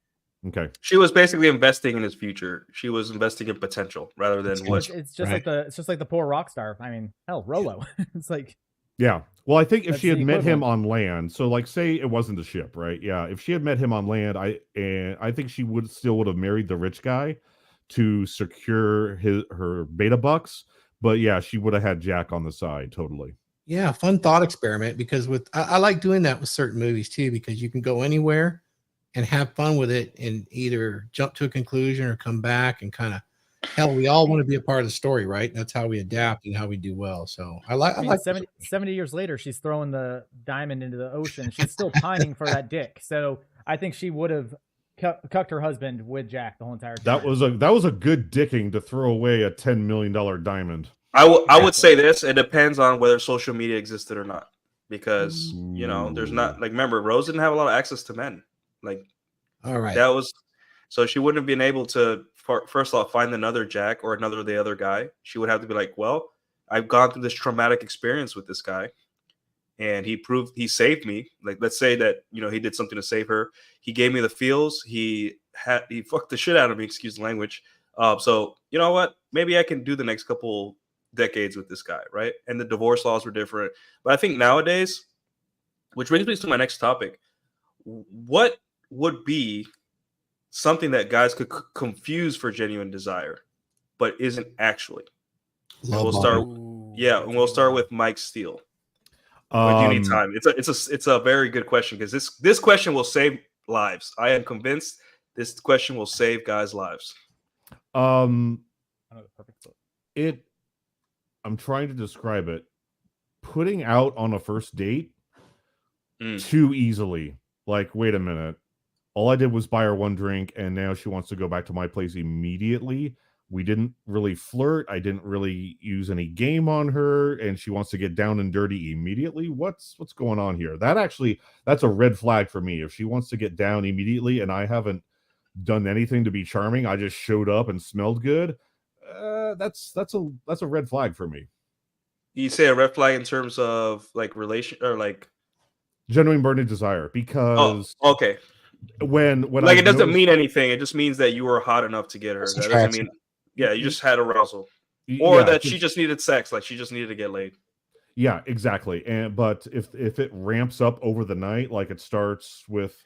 Okay. She was basically investing in his future. She was investing in potential rather than what. It's just like the poor rock star. I mean, hell, Rolo. It's like. Yeah. Well, I think if she had met him on land, so like say it wasn't the ship, right? Yeah. If she had met him on land, I think she would have married the rich guy to secure her beta bucks. But yeah, she would have had Jack on the side, totally. Yeah, fun thought experiment, because I like doing that with certain movies too, because you can go anywhere and have fun with it and either jump to a conclusion or come back and kind of, hell, we all want to be a part of the story, right? That's how we adapt and how we do well. So I like 70 years later, she's throwing the diamond into the ocean. She's still pining for that dick. So I think she would have cucked her husband with Jack the whole entire time. That was a good dicking to throw away a $10 million diamond. I would say this. It depends on whether social media existed or not, because there's not, like, remember, Rose didn't have a lot of access to men. Like, all right, that was, so she wouldn't have been able to first off find another Jack or the other guy. She would have to be like, well, I've gone through this traumatic experience with this guy, and he saved me. Like, let's say that he did something to save her. He gave me the feels. He fucked the shit out of me. Excuse the language. So you know what? Maybe I can do the next couple decades with this guy, right? And the divorce laws were different. But I think nowadays, which brings me to my next topic, what would be something that guys could confuse for genuine desire, but isn't actually? We'll start with Mike Steele. Do you need time? It's a very good question, because this question will save lives. I am convinced this question will save guys' lives. I'm trying to describe it. Putting out on a first date too easily. Like, wait a minute. All I did was buy her one drink, and now she wants to go back to my place immediately. We didn't really flirt. I didn't really use any game on her, and she wants to get down and dirty immediately. What's going on here? That's a red flag for me. If she wants to get down immediately and I haven't done anything to be charming, I just showed up and smelled good. That's a red flag for me. You say a red flag in terms of like relation or like genuine burning desire, because okay. when Like I've it doesn't noticed, mean anything. It just means that you were hot enough to get her. It's That doesn't attraction. mean you just had arousal. Or yeah, that she just needed sex, like she just needed to get laid. yeah, exactly. And but if it ramps up over the night, like it starts with,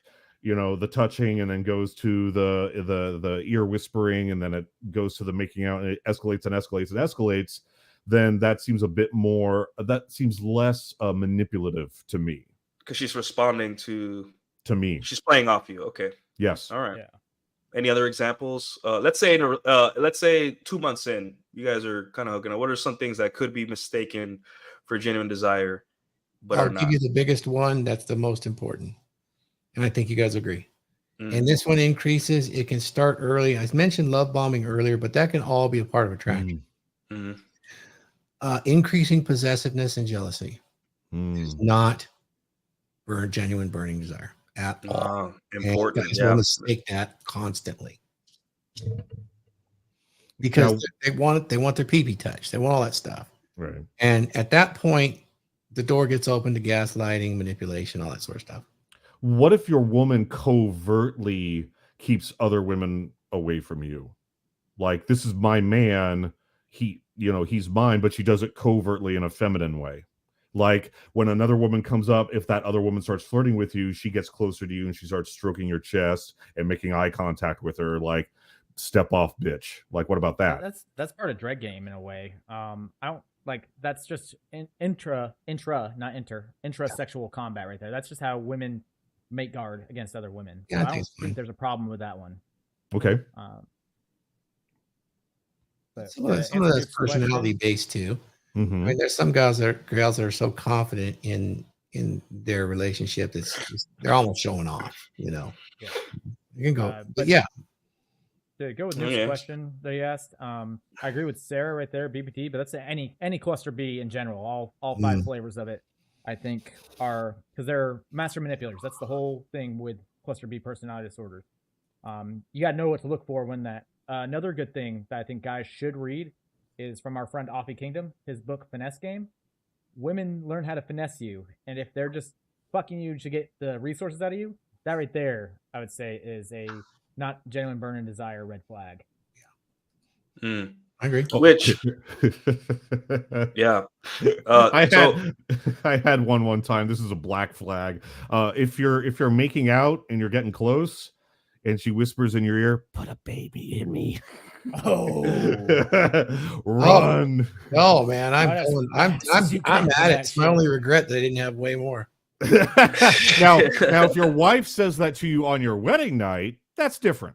you know, the touching and then goes to the ear whispering and then it goes to the making out and it escalates and escalates and escalates, then that seems a bit more, that seems less manipulative to me. Because she's responding to me. She's playing off you. Okay. Yes. All right. Yeah. Any other examples? Let's say let's say 2 months in, you guys are kind of hooking up. What are some things that could be mistaken for genuine desire, but I'll are give not? you the biggest one. That's the most important. And I think you guys agree. Mm. And this one increases. It can start early. I mentioned love bombing earlier, but that can all be a part of attraction. Mm. Increasing possessiveness and jealousy is Mm. not for a genuine burning desire at all. Important. And guys will mistake that constantly because Now, they want their pee-pee touch. They want all that stuff. right. And at that point, the door gets open to gaslighting, manipulation, all that sort of stuff. What if your woman covertly keeps other women away from you? Like, this is my man, he, you know, he's mine, but she does it covertly in a feminine way. Like when another woman comes up, if that other woman starts flirting with you, she gets closer to you and she starts stroking your chest and making eye contact with her, like, step off, bitch. Like, what about that? That's part of dread game in a way. I don't like, that's just intra-sexual combat right there. That's just how women make guard against other women. Yeah, so I don't think there's a problem with that one. Okay. But some of that's personality based too. Mm-hmm. I mean, there's some girls that are so confident in their relationship that they're almost showing off. You know, yeah. You can go, but yeah. To go with Nick's question that he asked, I agree with Sarah right there, BPT, but that's any cluster B in general. All five flavors of it, I think, are because they're master manipulators. That's the whole thing with cluster B personality disorders. You got to know what to look for when that. Another good thing that I think guys should read is from our friend Offie Kingdom, his book Finesse Game. Women learn how to finesse you, and if they're just fucking you to get the resources out of you, that right there, I would say, is a not genuine burning desire red flag. Yeah. I agree. Which, yeah. I had one time. This is a black flag. If you're making out and you're getting close, and she whispers in your ear, "Put a baby in me." Oh, run! Oh man, I'm at it. It's my only regret that I didn't have way more. now, if your wife says that to you on your wedding night, that's different.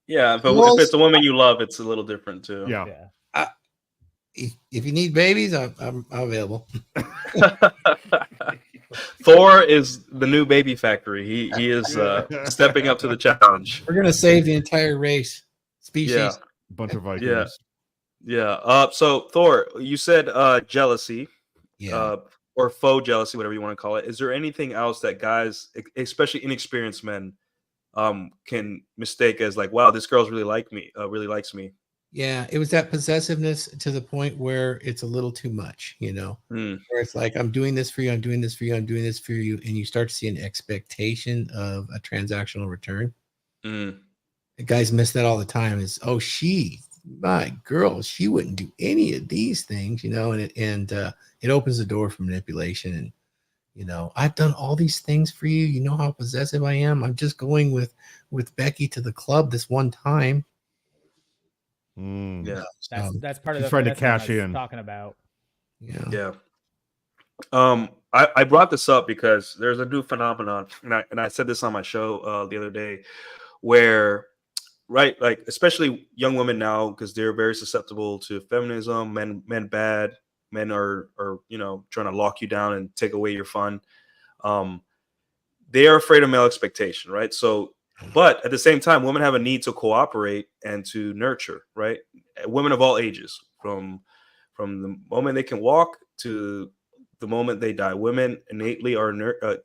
Yeah, but if it's a woman you love, it's a little different too. Yeah. If you need babies, I'm available. Thor is the new baby factory. He is stepping up to the challenge. We're gonna save the entire race species. Yeah. Bunch of Vikings. Yeah. So Thor, you said jealousy. Yeah. Or faux jealousy, whatever you want to call it. Is there anything else that guys, especially inexperienced men, can mistake as like, wow, this girl's really likes me? Yeah, it was that possessiveness to the point where it's a little too much, you know, where it's like, I'm doing this for you, I'm doing this for you, I'm doing this for you. And you start to see an expectation of a transactional return. Guys miss that all the time is, oh, my girl, she wouldn't do any of these things, you know, and it opens the door for manipulation. And, you know, I've done all these things for you. You know how possessive I am. I'm just going with Becky to the club this one time. Yeah, that's part of the trying to cash in. Talking about. Yeah. I brought this up because there's a new phenomenon, and I said this on my show the other day, where like especially young women now, because they're very susceptible to feminism. Men bad. Men are you know, trying to lock you down and take away your fun. They are afraid of male expectation, right? So. But at the same time, women have a need to cooperate and to nurture, right? Women of all ages, from the moment they can walk to the moment they die. Women innately are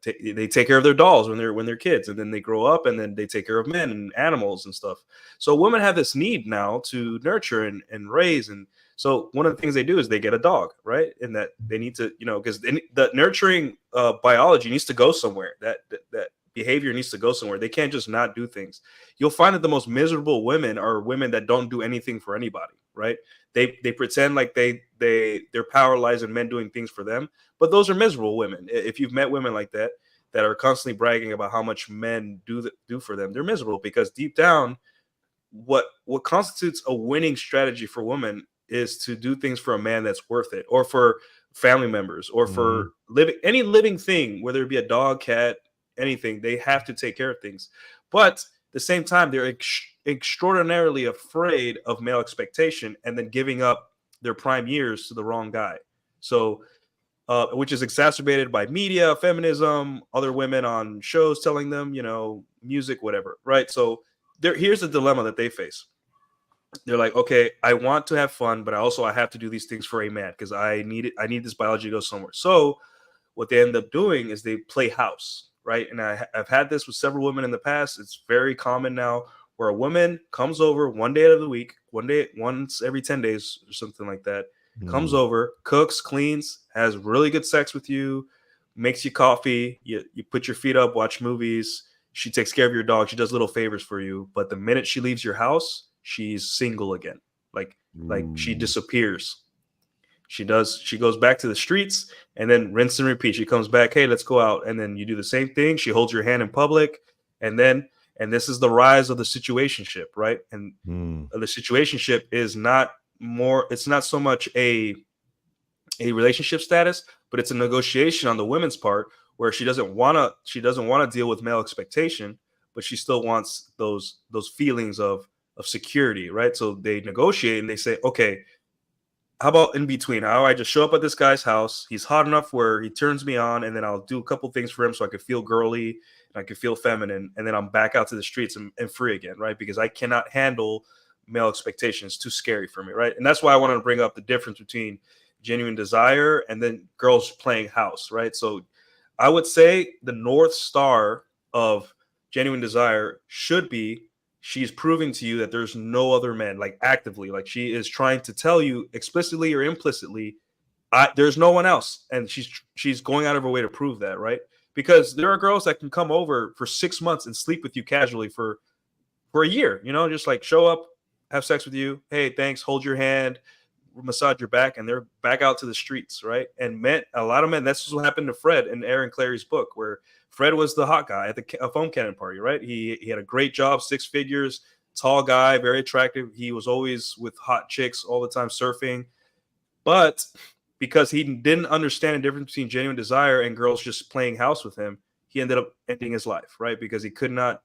they take care of their dolls when they're kids, and then they grow up, and then they take care of men and animals and stuff. So women have this need now to nurture and raise and So one of the things they do is they get a dog, right? And that they need to, because the nurturing biology needs to go somewhere. That behavior needs to go somewhere. They can't just not do things. You'll find that the most miserable women are women that don't do anything for anybody, right? They pretend like their power lies in men doing things for them, but those are miserable women. If you've met women like that are constantly bragging about how much men do for them, they're miserable because deep down, what constitutes a winning strategy for women is to do things for a man that's worth it, or for family members, or for any living thing, whether it be a dog, cat, anything. They have to take care of things, but at the same time, they're extraordinarily afraid of male expectation and then giving up their prime years to the wrong guy. So which is exacerbated by media, feminism, other women on shows telling them, music, whatever, right? So here's the dilemma that they face. They're like, okay, I want to have fun, but I have to do these things for a man because I need this biology to go somewhere. So what they end up doing is they play house, right? And I've had this with several women in the past. It's very common now where a woman comes over one day out of the week, once every 10 days or something like that, comes over, cooks, cleans, has really good sex with you, makes you coffee, you put your feet up, watch movies. She takes care of your dog. She does little favors for you. But the minute she leaves your house, she's single again. Like she disappears. She goes back to the streets and then rinse and repeat. She comes back, hey, let's go out. And then you do the same thing. She holds your hand in public. And this is the rise of the situationship, right? And the situationship is it's not so much a relationship status, but it's a negotiation on the women's part where she doesn't want to deal with male expectation, but she still wants those feelings of security, right? So they negotiate and they say, okay, how about in between? How I just show up at this guy's house, he's hot enough where he turns me on, and then I'll do a couple things for him so I can feel girly and I can feel feminine, and then I'm back out to the streets and free again, right? Because I cannot handle male expectations. Too scary for me, right? And that's why I wanted to bring up the difference between genuine desire and then girls playing house, right? So I would say the North Star of genuine desire should be she's proving to you that there's no other men, like actively, like she is trying to tell you explicitly or implicitly, there's no one else. And she's going out of her way to prove that, right? Because there are girls that can come over for 6 months and sleep with you casually for a year, just like show up, have sex with you. Hey, thanks. Hold your hand, massage your back, and they're back out to the streets, right? And a lot of men, that's what happened to Fred in Aaron Clary's book, where Fred was the hot guy at the foam cannon party, right? He had a great job, 6 figures, tall guy, very attractive. He was always with hot chicks all the time surfing. But because he didn't understand the difference between genuine desire and girls just playing house with him, he ended up ending his life, right? Because he could not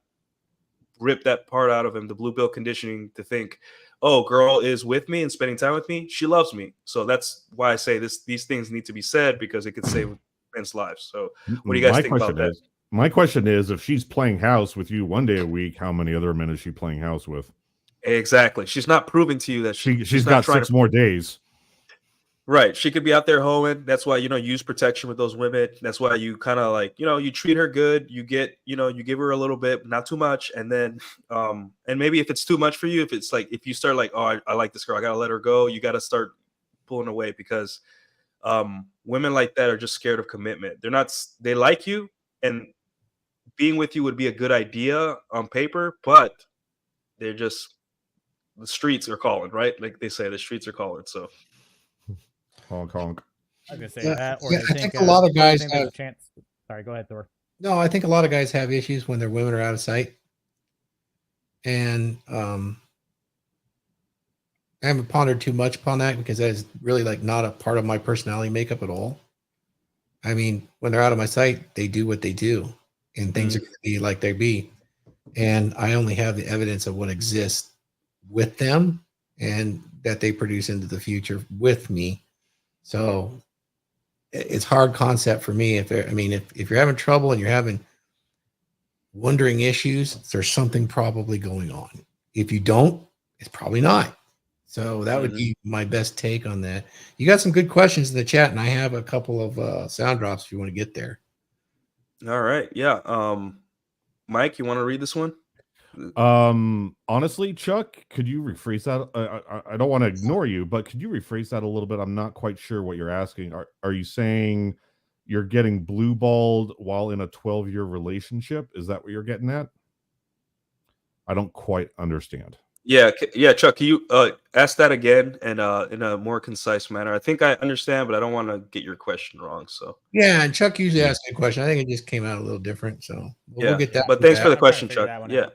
rip that part out of him, the blue pill conditioning to think, oh, girl is with me and spending time with me, she loves me. So that's why I say these things need to be said, because it could save men's lives. So what do you guys think about that? My question is, if she's playing house with you one day a week, how many other men is she playing house with? Exactly. She's not proving to you that she's got 6 more days. Right. She could be out there hoeing. That's why, use protection with those women. That's why you kind of like, you treat her good. You get, you give her a little bit, not too much. And then, and maybe if it's too much for you, if you start like, oh, I like this girl, I got to let her go. You got to start pulling away, because women like that are just scared of commitment. They like you, and being with you would be a good idea on paper, but they're just, the streets are calling, right? Like they say, the streets are calling. So. Honk, honk. I was gonna say that, or I think a lot of guys have a chance. Sorry, go ahead, Thor. No, I think a lot of guys have issues when their women are out of sight, and I haven't pondered too much upon that, because that is really like not a part of my personality makeup at all. I mean, when they're out of my sight, they do what they do, and things are going to be like they be, and I only have the evidence of what exists with them and that they produce into the future with me. So it's hard concept for me. If you're having trouble and you're having wondering issues, there's something probably going on. If you don't, it's probably not. So that would be my best take on that. You got some good questions in the chat, and I have a couple of sound drops if you want to get there. All right. Yeah. Mike, you want to read this one? Honestly, Chuck, could you rephrase that? I don't want to ignore you, but could you rephrase that a little bit? I'm not quite sure what you're asking. Are you saying you're getting blue balled while in a 12-year relationship? Is that what you're getting at? I don't quite understand. Yeah, Chuck, can you ask that again and in a more concise manner? I think I understand, but I don't want to get your question wrong. So Yeah, and Chuck usually asks a question. I think it just came out a little different. So we'll get that. But thanks for the I'm trying to question, figure Chuck. that Yeah. out.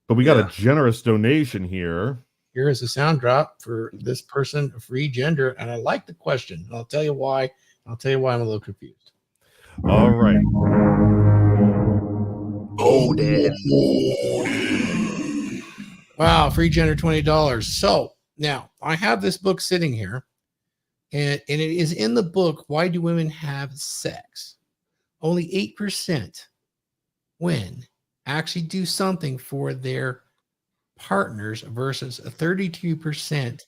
But we got a generous donation here. Here is a sound drop for this person, free gender, and I like the question. I'll tell you why. I'll tell you why I'm a little confused. All right. Odin. Wow, free gender $20. So now I have this book sitting here, and it is in the book. Why do women have sex? Only 8% when actually do something for their partners versus 32%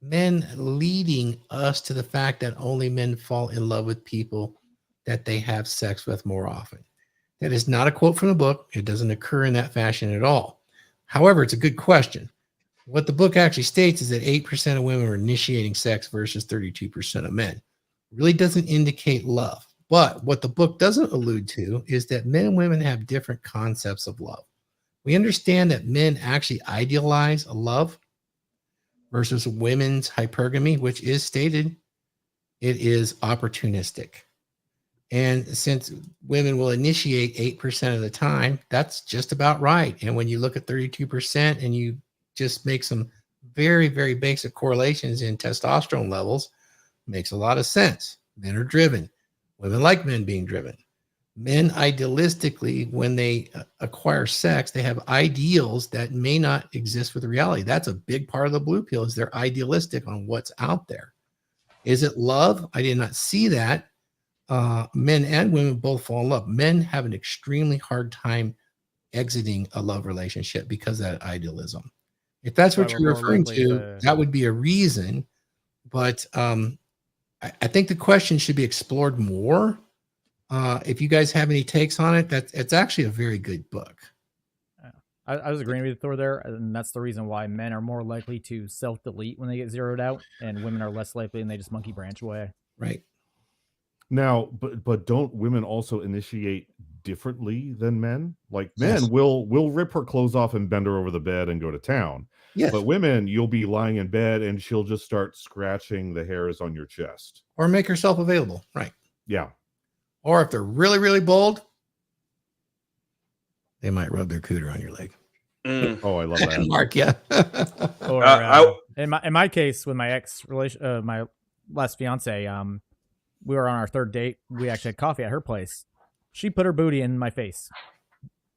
men, leading us to the fact that only men fall in love with people that they have sex with more often. That is not a quote from the book. It doesn't occur in that fashion at all. However, it's a good question. What the book actually states is that 8% of women are initiating sex versus 32% of men. It really doesn't indicate love. But what the book doesn't allude to is that men and women have different concepts of love. We understand that men actually idealize a love versus women's hypergamy, which is stated, it is opportunistic. And since women will initiate 8% of the time, that's just about right. And when you look at 32% and you just make some very, very basic correlations in testosterone levels, makes a lot of sense. Men are driven. Women like men being driven. Men idealistically, when they acquire sex, they have ideals that may not exist with reality. That's a big part of the blue pill, is they're idealistic on what's out there. Is it love? I did not see that. Men and women both fall in love. Men have an extremely hard time exiting a love relationship because of that idealism. If that's what you're referring to, that would be a reason. But I think the question should be explored more. If you guys have any takes on it, it's actually a very good book. I was agreeing with Thor there, and that's the reason why men are more likely to self-delete when they get zeroed out, and women are less likely and they just monkey branch away. Right. Now, but don't women also initiate differently than men? Like men will rip her clothes off and bend her over the bed and go to town. Yes. But women, you'll be lying in bed and she'll just start scratching the hairs on your chest. Or make herself available. Right. Yeah. Or if they're really, really bold, they might rub their cooter on your leg. Oh, I love that. Mark, yeah. Or in my case, with my my last fiance, we were on our third date. We actually had coffee at her place. She put her booty in my face.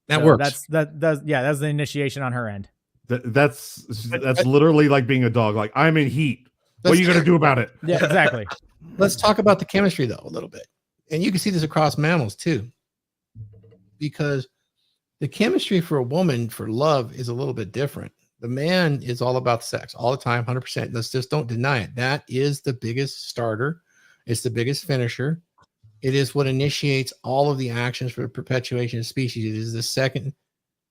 That works. That's the initiation on her end. That's literally like being a dog. Like, I'm in heat. What are you going to do about it? Yeah, exactly. Let's talk about the chemistry though a little bit. And you can see this across mammals too. Because the chemistry for a woman for love is a little bit different. The man is all about sex all the time, 100%. Let's just don't deny it. That is the biggest starter. It's the biggest finisher. It is what initiates all of the actions for the perpetuation of species. It is the second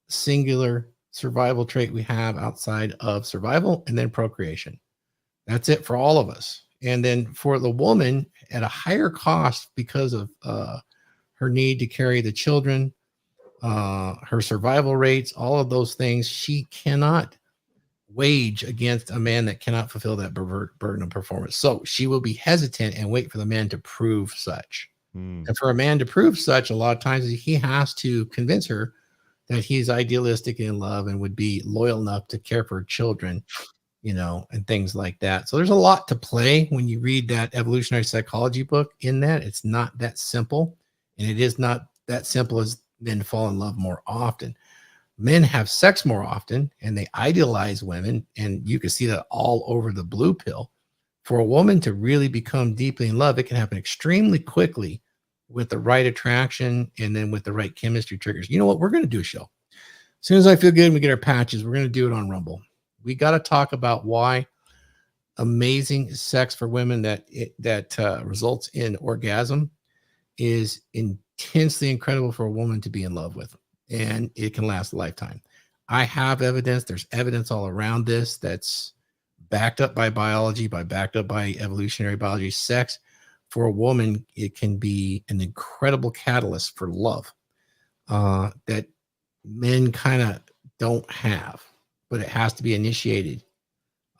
singular survival trait we have outside of survival and then procreation. That's it for all of us. And then for the woman, at a higher cost because of her need to carry the children, her survival rates, all of those things, she cannot wage against a man that cannot fulfill that burden of performance. So she will be hesitant and wait for the man to prove such. And for a man to prove such, a lot of times he has to convince her that he's idealistic in love and would be loyal enough to care for children, and things like that. So there's a lot to play when you read that evolutionary psychology book. In that, it's not that simple, and it is not that simple as men fall in love more often. Men have sex more often and they idealize women, and you can see that all over the blue pill. For a woman to really become deeply in love, it can happen extremely quickly with the right attraction and then with the right chemistry triggers. You know what? We're going to do a show. As soon as I feel good and we get our patches, we're going to do it on Rumble. We got to talk about why amazing sex for women that results in orgasm is intensely incredible for a woman to be in love with. And it can last a lifetime. I have evidence. There's evidence all around this that's backed up by biology, backed up by evolutionary biology. Sex for a woman, it can be an incredible catalyst for love that men kind of don't have, but it has to be initiated.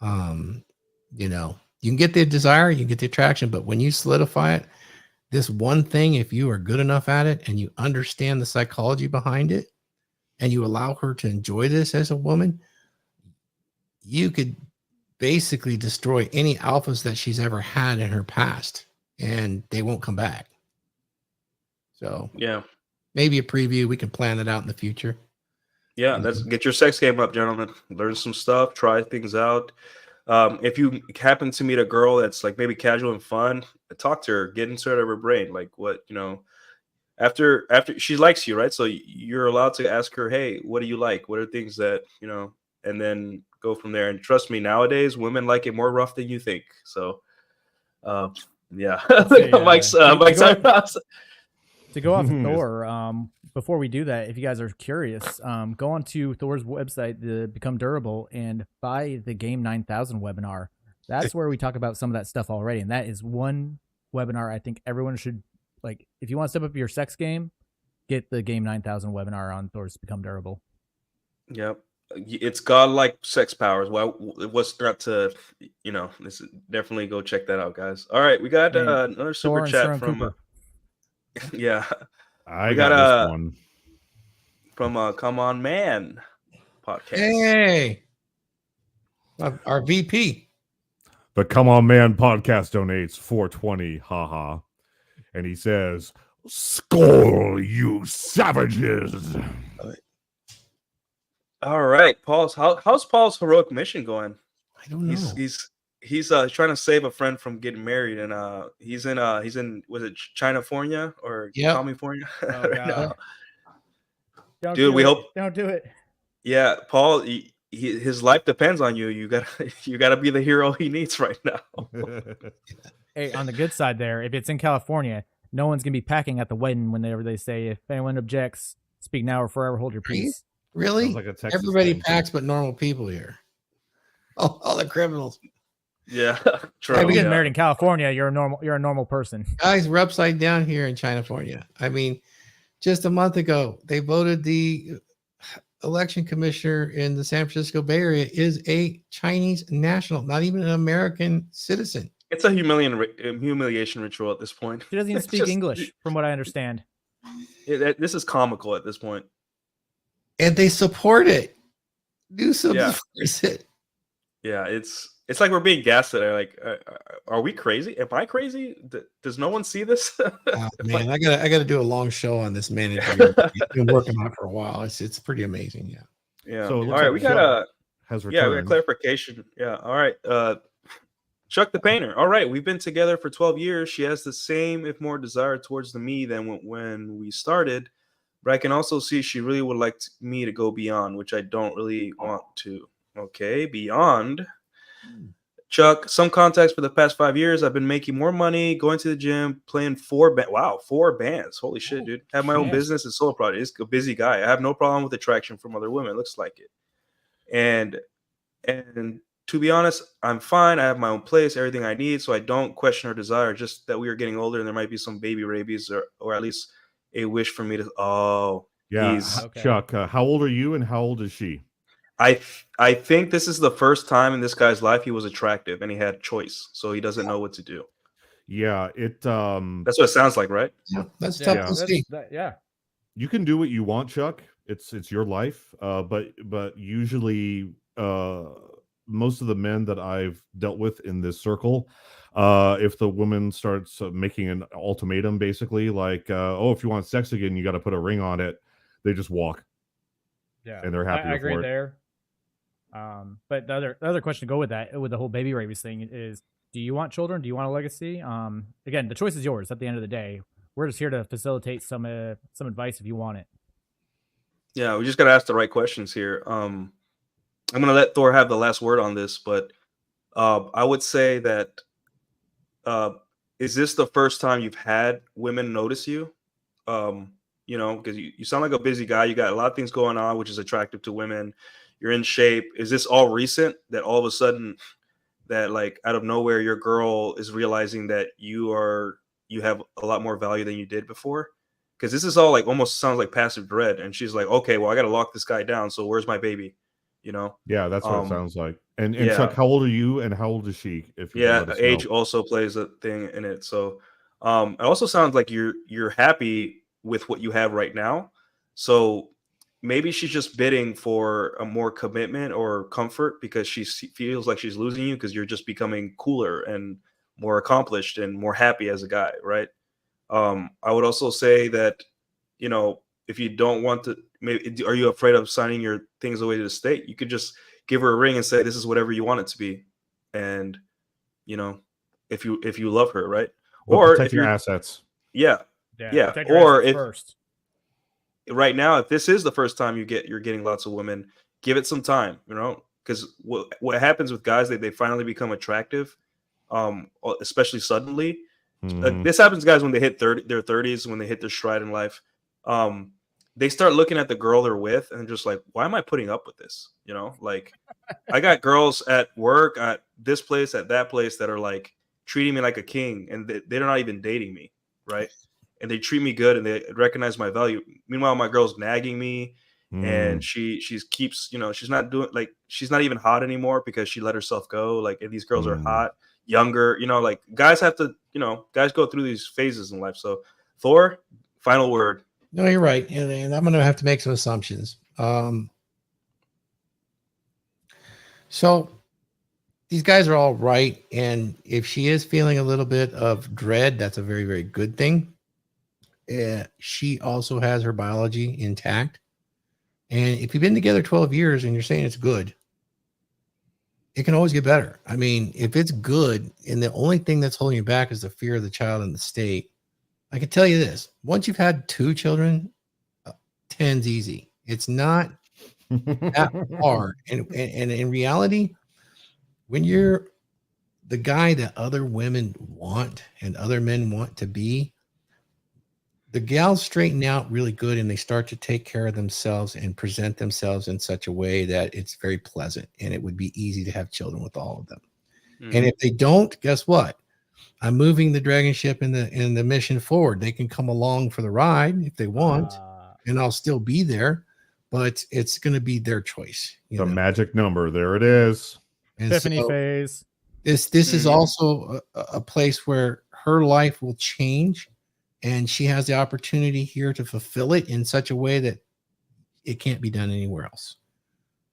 You know, you can get the desire, you can get the attraction, but when you solidify it, this one thing, if you are good enough at it and you understand the psychology behind it, and you allow her to enjoy this as a woman, you could basically destroy any alphas that she's ever had in her past, and they won't come back. So yeah, maybe a preview. We can plan it out in the future. yeah. Let's get your sex game up, gentlemen. Learn some stuff, try things out. If you happen to meet a girl that's like maybe casual and fun, talk to her, get inside of her brain, like what, you know, after she likes you, right? So you're allowed to ask her, hey, what do you like? What are things that, you know, and then go from there. And trust me, nowadays women like it more rough than you think. So yeah. Mike's to go off of Thor, before we do that, if you guys are curious, go on to Thor's website, the Become Durable, and buy the Game 9000 webinar. That's where we talk about some of that stuff already. And that is one webinar I think everyone should, like, if you want to step up your sex game, get the Game 9000 webinar on Thor's Become Durable. Yep. It's godlike sex powers. Well, what's not to, you know, definitely go check that out, guys. All right. We got another super chat from, yeah. I got this one from Come On Man podcast. Hey, our VP. The Come On Man podcast donates $4.20, haha, and he says, "Skull, you savages!" All right, how's Paul's heroic mission going? I don't know. He's trying to save a friend from getting married, and he's in was it Chinafornia or California? Oh, right now. Dude, we hope don't do it. Yeah, Paul, his life depends on you. You gotta be the hero he needs right now. Hey, on the good side there, if it's in California, no one's gonna be packing at the wedding whenever they say, if anyone objects, speak now or forever hold your peace. Really? Like everybody packs but normal people here. All the criminals. Yeah, true. If you get married in California, you're a normal person. Guys, we're upside down here in Chinafornia. I mean, just a month ago, they voted the election commissioner in the San Francisco Bay Area is a Chinese national, not even an American citizen. It's a humiliation ritual at this point. He doesn't even speak English, from what I understand. This is comical at this point. And they support it. Do something for it. Yeah, it's like we're being gaslit. Like, are we crazy? Am I crazy? Does no one see this? Oh, man, I gotta do a long show on this manager. He's been working on it for a while. It's pretty amazing. Yeah. Yeah. So all right, we got we got clarification. Yeah. All right. Chuck the painter. All right, we've been together for 12 years. She has the same, if more, desire towards me than when we started. But I can also see she really would like me to go beyond, which I don't really want to. Okay, beyond. Chuck, some context for the past 5 years, I've been making more money, going to the gym, playing 4 bands. Holy shit, dude. Have my own business and solo project. It's a busy guy. I have no problem with attraction from other women. It looks like it. And to be honest, I'm fine. I have my own place, everything I need, so I don't question her desire, just that we are getting older and there might be some baby rabies or at least a wish for me to, Chuck, how old are you and how old is she? I think this is the first time in this guy's life he was attractive and he had choice, so he doesn't know what to do. Yeah, that's what it sounds like, right? Yeah, that's tough to see. You can do what you want, Chuck. It's your life, but usually most of the men that I've dealt with in this circle, if the woman starts making an ultimatum, basically like, if you want sex again, you got to put a ring on it, they just walk. Yeah, and they're happy. I agree there. But the other question to go with that, with the whole baby rabies thing, is: do you want children? Do you want a legacy? Again, the choice is yours. At the end of the day, we're just here to facilitate some advice if you want it. Yeah, we just got to ask the right questions here. I'm going to let Thor have the last word on this, but I would say that is this the first time you've had women notice you? you know, because you sound like a busy guy. You got a lot of things going on, which is attractive to women. You're in shape. Is this all recent that all of a sudden that like out of nowhere your girl is realizing that you have a lot more value than you did before? Because this is all like almost sounds like passive dread, and she's like, okay, well, I got to lock this guy down. So where's my baby? You know? Yeah, that's what it sounds like. And Yeah. Chuck, how old are you and how old is she? If you Yeah, let us age know. also plays a thing in it. So it also sounds like you're happy with what you have right now. So maybe she's just bidding for a more commitment or comfort because feels like she's losing you because you're just becoming cooler and more accomplished and more happy as a guy, right? I would also say that, you know, if you don't want to, maybe are you afraid of signing your things away to the state? You could just give her a ring and say this is whatever you want it to be, and you know, if you love her, right? But Or protect if your you're assets. yeah, protect your or assets if first. right now, if this is the first time you're getting lots of women, give it some time, you know, because what happens with guys, they finally become attractive, especially suddenly. This happens to guys when they hit their 30s, when they hit their stride in life. They start looking at the girl they're with and just like, why am I putting up with this? You know, like I got girls at work, at this place, at that place that are like treating me like a king, and they're not even dating me, right? And they treat me good and they recognize my value. Meanwhile, my girl's nagging me, and she's keeps, you know, she's not doing, like, she's not even hot anymore because she let herself go. Like, and these girls are hot, younger, you know, like guys have to, you know, guys go through these phases in life. So Thor, final word. No, you're right. And I'm going to have to make some assumptions. So these guys are all right. And if she is feeling a little bit of dread, that's a very, very good thing. She also has her biology intact. And if you've been together 12 years and you're saying it's good, it can always get better. I mean, if it's good and the only thing that's holding you back is the fear of the child in the state, I can tell you this. Once you've had 2 children, 10's easy. It's not that hard. And in reality, when you're the guy that other women want and other men want to be, the gals straighten out really good and they start to take care of themselves and present themselves in such a way that it's very pleasant and it would be easy to have children with all of them. And if they don't, guess what? I'm moving the dragon ship in the mission forward. They can come along for the ride if they want, and I'll still be there, but it's going to be their choice. The magic number. There it is. Epiphany phase. This is also a place where her life will change, and she has the opportunity here to fulfill it in such a way that it can't be done anywhere else.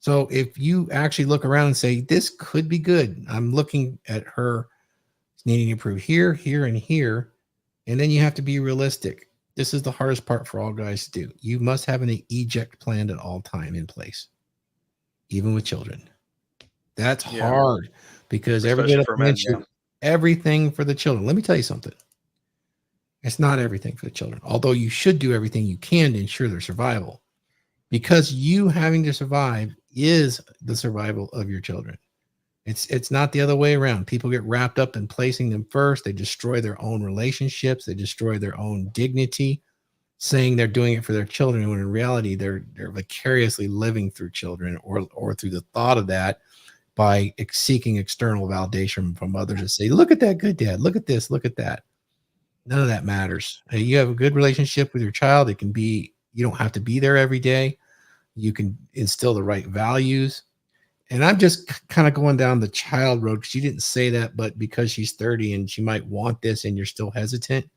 So if you actually look around and say, this could be good, I'm looking at her needing to improve here, here, and here. And then you have to be realistic. This is the hardest part for all guys to do. You must have an eject plan at all time in place, even with children. That's hard because everybody mentions everything for the children. Let me tell you something. It's not everything for the children, although you should do everything you can to ensure their survival, because you having to survive is the survival of your children. It's not the other way around. People get wrapped up in placing them first. They destroy their own relationships. They destroy their own dignity, saying they're doing it for their children, when in reality they're vicariously living through children or through the thought of that by seeking external validation from others to say, look at that good dad, look at this, look at that. None of that matters. You have a good relationship with your child. It can be, you don't have to be there every day. You can instill the right values. And I'm just kind of going down the child road because you didn't say that, but because she's 30 and she might want this and you're still hesitant,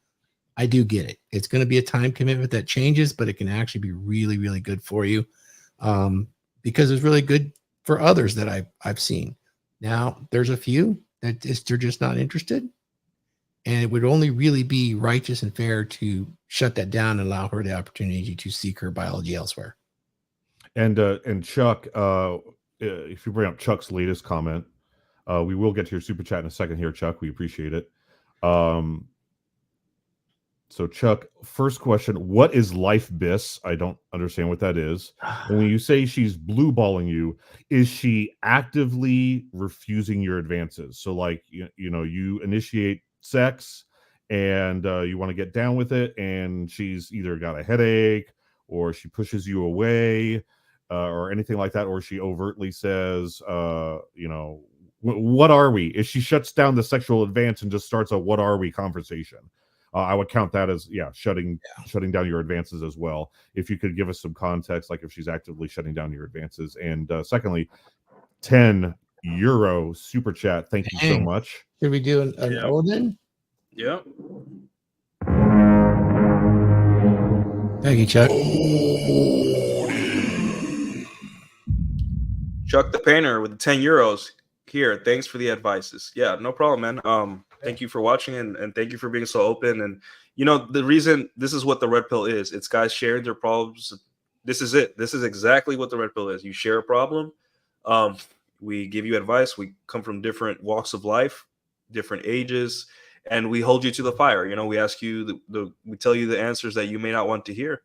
I do get it. It's going to be a time commitment that changes, but it can actually be really, really good for you because it's really good for others that I've seen. Now, there's a few that they're just not interested. And it would only really be righteous and fair to shut that down and allow her the opportunity to seek her biology elsewhere. And Chuck, if you bring up Chuck's latest comment, we will get to your super chat in a second here, Chuck. We appreciate it. So Chuck, first question, what is life bis? I don't understand what that is. And when you say she's blue balling you, is she actively refusing your advances? So like, you know, you initiate sex and you want to get down with it, and she's either got a headache or she pushes you away or anything like that, or she overtly says, what are we? If she shuts down the sexual advance and just starts a what are we conversation, I would count that as shutting down your advances as well. If you could give us some context, like if she's actively shutting down your advances. And secondly, €10 super chat. Thank you so much. Should we do an Odin? Yeah. Thank you, Chuck. Chuck the Painter with the €10 here. Thanks for the advices. Yeah, no problem, man. Thank you for watching and thank you for being so open. And the reason this is what the red pill is. It's guys sharing their problems. This is it. This is exactly what the red pill is. You share a problem. We give you advice. We come from different walks of life, different ages, and we hold you to the fire. We ask you we tell you the answers that you may not want to hear,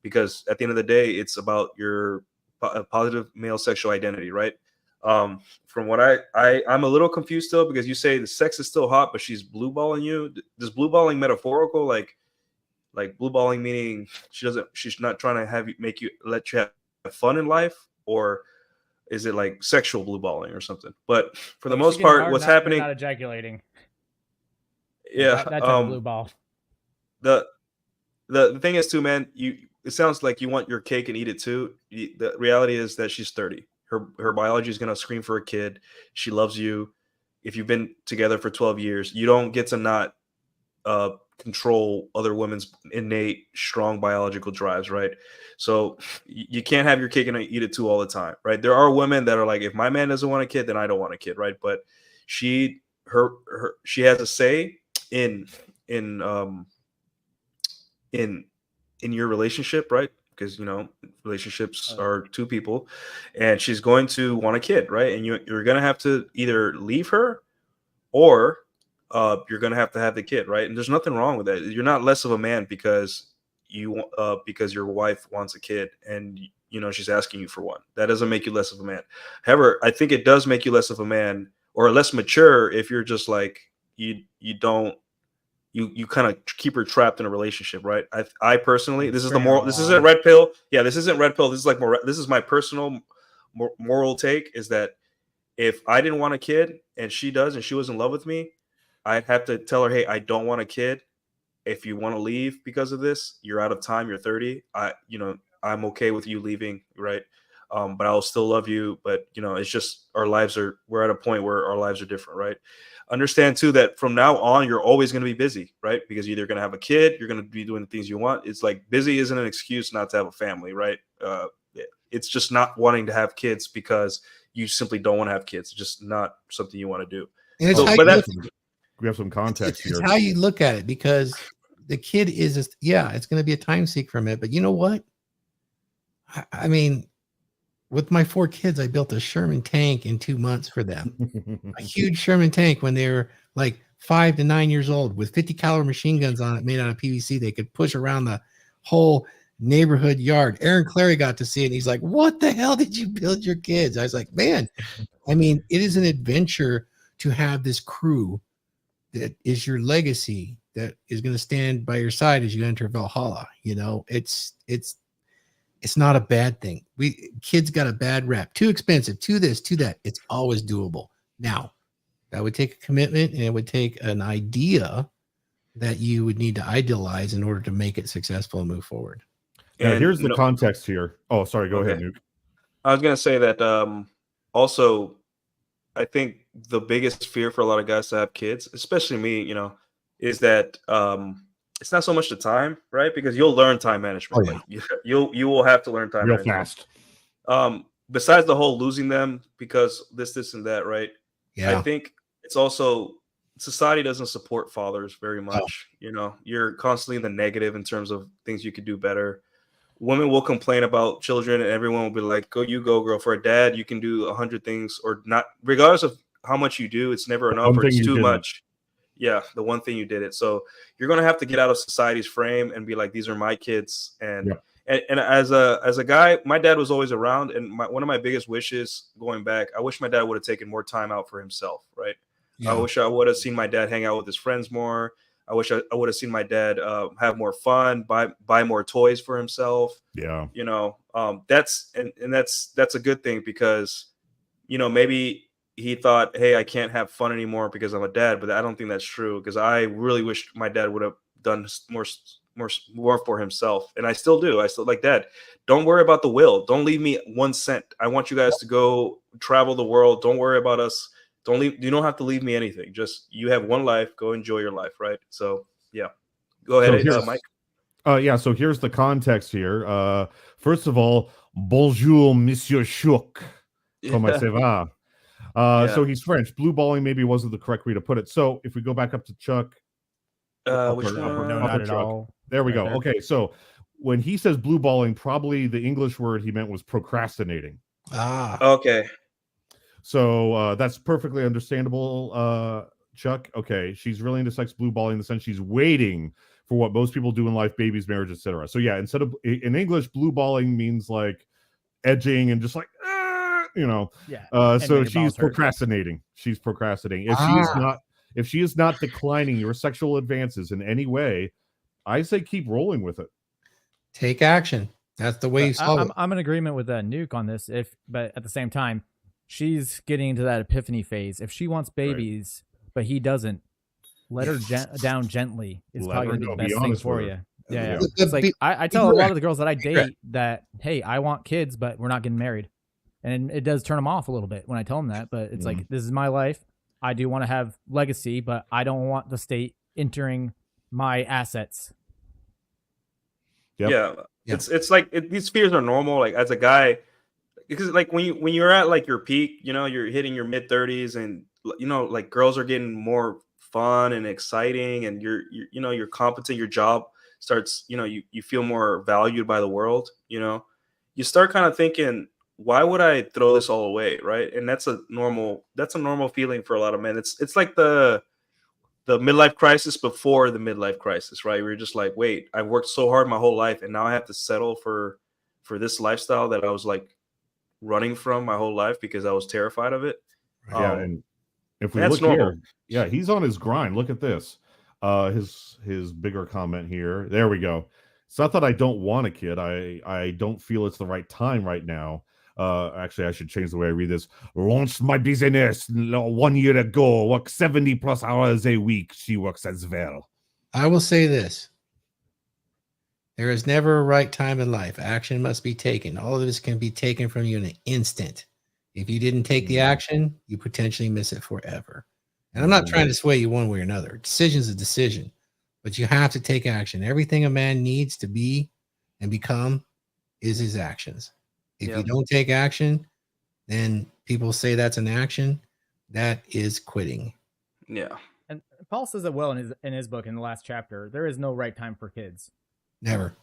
because at the end of the day, it's about your positive male sexual identity, right? From what I'm a little confused still, because you say the sex is still hot, but she's blue balling you. Does blue balling metaphorical, like blue balling meaning she's not trying to let you have fun in life, or is it like sexual blue balling or something? But for the most part, what's happening? Not ejaculating. Yeah, that type of blue ball. The thing is too, man. It sounds like you want your cake and eat it too. The reality is that she's 30. Her biology is gonna scream for a kid. She loves you. If you've been together for 12 years, you don't get to not control other women's innate strong biological drives, right? So you can't have your cake and eat it too all the time, right? There are women that are like, if my man doesn't want a kid, then I don't want a kid, right? But she has a say in your relationship, right? Because relationships are two people, and she's going to want a kid, right? And you're gonna have to either leave her, or you're gonna have to have the kid, right? And there's nothing wrong with that. You're not less of a man because your wife wants a kid and she's asking you for one. That doesn't make you less of a man. However, I think it does make you less of a man, or less mature, if you're just like you kind of keep her trapped in a relationship, right? I personally, this is the moral. This isn't red pill. Yeah, this isn't red pill. This is like more. This is my personal moral take, is that if I didn't want a kid and she does, and she was in love with me, I'd have to tell her, hey, I don't want a kid. If you want to leave because of this, you're out of time. You're 30. I'm okay with you leaving, right? But I'll still love you. But it's just we're at a point where our lives are different, right? Understand too that from now on, you're always going to be busy, right? Because you're either going to have a kid, you're going to be doing the things you want. It's like busy isn't an excuse not to have a family, right? It's just not wanting to have kids because you simply don't want to have kids. It's just not something you want to do. We have some context it's here. how you look at it, because the kid is it's going to be a time sink from it. But you know what? I mean, with my 4 kids, I built a Sherman tank in 2 months for them. A huge Sherman tank when they were like 5 to 9 years old, with 50 caliber machine guns on it, made out of PVC. They could push around the whole neighborhood yard. Aaron Clary got to see it, and he's like, "What the hell did you build your kids?" I was like, "Man, I mean, it is an adventure to have this crew that is your legacy, that is going to stand by your side as you enter Valhalla." It's not a bad thing. Kids got a bad rap. Too expensive, too this, too that. It's always doable. Now, that would take a commitment, and it would take an idea that you would need to idealize in order to make it successful and move forward. And here's the context here. Oh, sorry. Go ahead, Nuke. I was going to say that also, I think the biggest fear for a lot of guys to have kids, especially me, is that it's not so much the time, right? Because you'll learn time management. Oh, yeah. Like you will have to learn time real management. fast. Besides the whole losing them because this and that, right? Yeah. I think it's also society doesn't support fathers very much. Oh. You're constantly in the negative in terms of things you could do better. Women will complain about children, and everyone will be like, go, girl. For a dad, you can do 100 things, or not, regardless of how much you do, it's never enough, or it's too much. Yeah, the one thing you did it. So you're going to have to get out of society's frame and be like, these are my kids. And as a guy, my dad was always around. And one of my biggest wishes going back, I wish my dad would have taken more time out for himself, right? Yeah. I wish I would have seen my dad hang out with his friends more. I wish I would have seen my dad have more fun, buy more toys for himself. Yeah. You know, that's a good thing, because, you know, maybe he thought, hey, I can't have fun anymore because I'm a dad, but I don't think that's true, because I really wish my dad would have done more for himself. And I still do. I still like, Dad, don't worry about the will. Don't leave me 1 cent. I want you guys to go travel the world. Don't worry about us. You don't have to leave me anything. Just, you have one life. Go enjoy your life. Right. So yeah, go ahead, Mike. Yeah. So here's the context here. First of all, bonjour, Monsieur Chouk. Comment ça va? So he's French. Blue balling maybe wasn't the correct way to put it. So if we go back up to Chuck. No, not at all. There we go. Okay. So when he says blue balling, probably the English word he meant was procrastinating. Okay. So that's perfectly understandable, Chuck. Okay, she's really into sex blue balling in the sense she's waiting for what most people do in life, babies, marriage, etc. So yeah, instead of in English, blue balling means like edging and just like you know. Yeah. So she's procrastinating. She's procrastinating. If she is not declining your sexual advances in any way, I say keep rolling with it. Take action. That's the way you solve it. I'm in agreement with Nuke on this. But at the same time, she's getting into that epiphany phase. If she wants babies, but he doesn't, let her down gently. It's probably going to be the best thing for you. Yeah. It's like I tell a lot of the girls that I date that, hey, I want kids, but we're not getting married. And it does turn them off a little bit when I tell them that. But it's like, this is my life. I do want to have legacy, but I don't want the state entering my assets. Yep. Yeah. It's like these fears are normal. Like, as a guy, because like when you're at like your peak, you know, you're hitting your mid-30s, and you know, like, girls are getting more fun and exciting, and you're competent, your job starts, you know, you feel more valued by the world, you know, you start kind of thinking, why would I throw this all away, right? And that's a normal feeling for a lot of men. It's like the midlife crisis before the midlife crisis, right? We're just like, wait, I've worked so hard my whole life, and now I have to settle for this lifestyle that I was like running from my whole life because I was terrified of it. Yeah, and if we look here, yeah, he's on his grind. Look at this. His bigger comment here. There we go. It's not that I don't want a kid. I don't feel it's the right time right now. Actually, I should change the way I read this. Launched my business 1 year ago. Work 70+ hours a week. She works as well. I will say this. There is never a right time in life. Action must be taken. All of this can be taken from you in an instant. If you didn't take the action, you potentially miss it forever. And I'm not trying to sway you one way or another. Decision's a decision, but you have to take action. Everything a man needs to be and become is his actions. If you don't take action, then people say that's an action. That is quitting. Yeah. And Paul says it well in his book in the last chapter. There is no right time for kids. Never.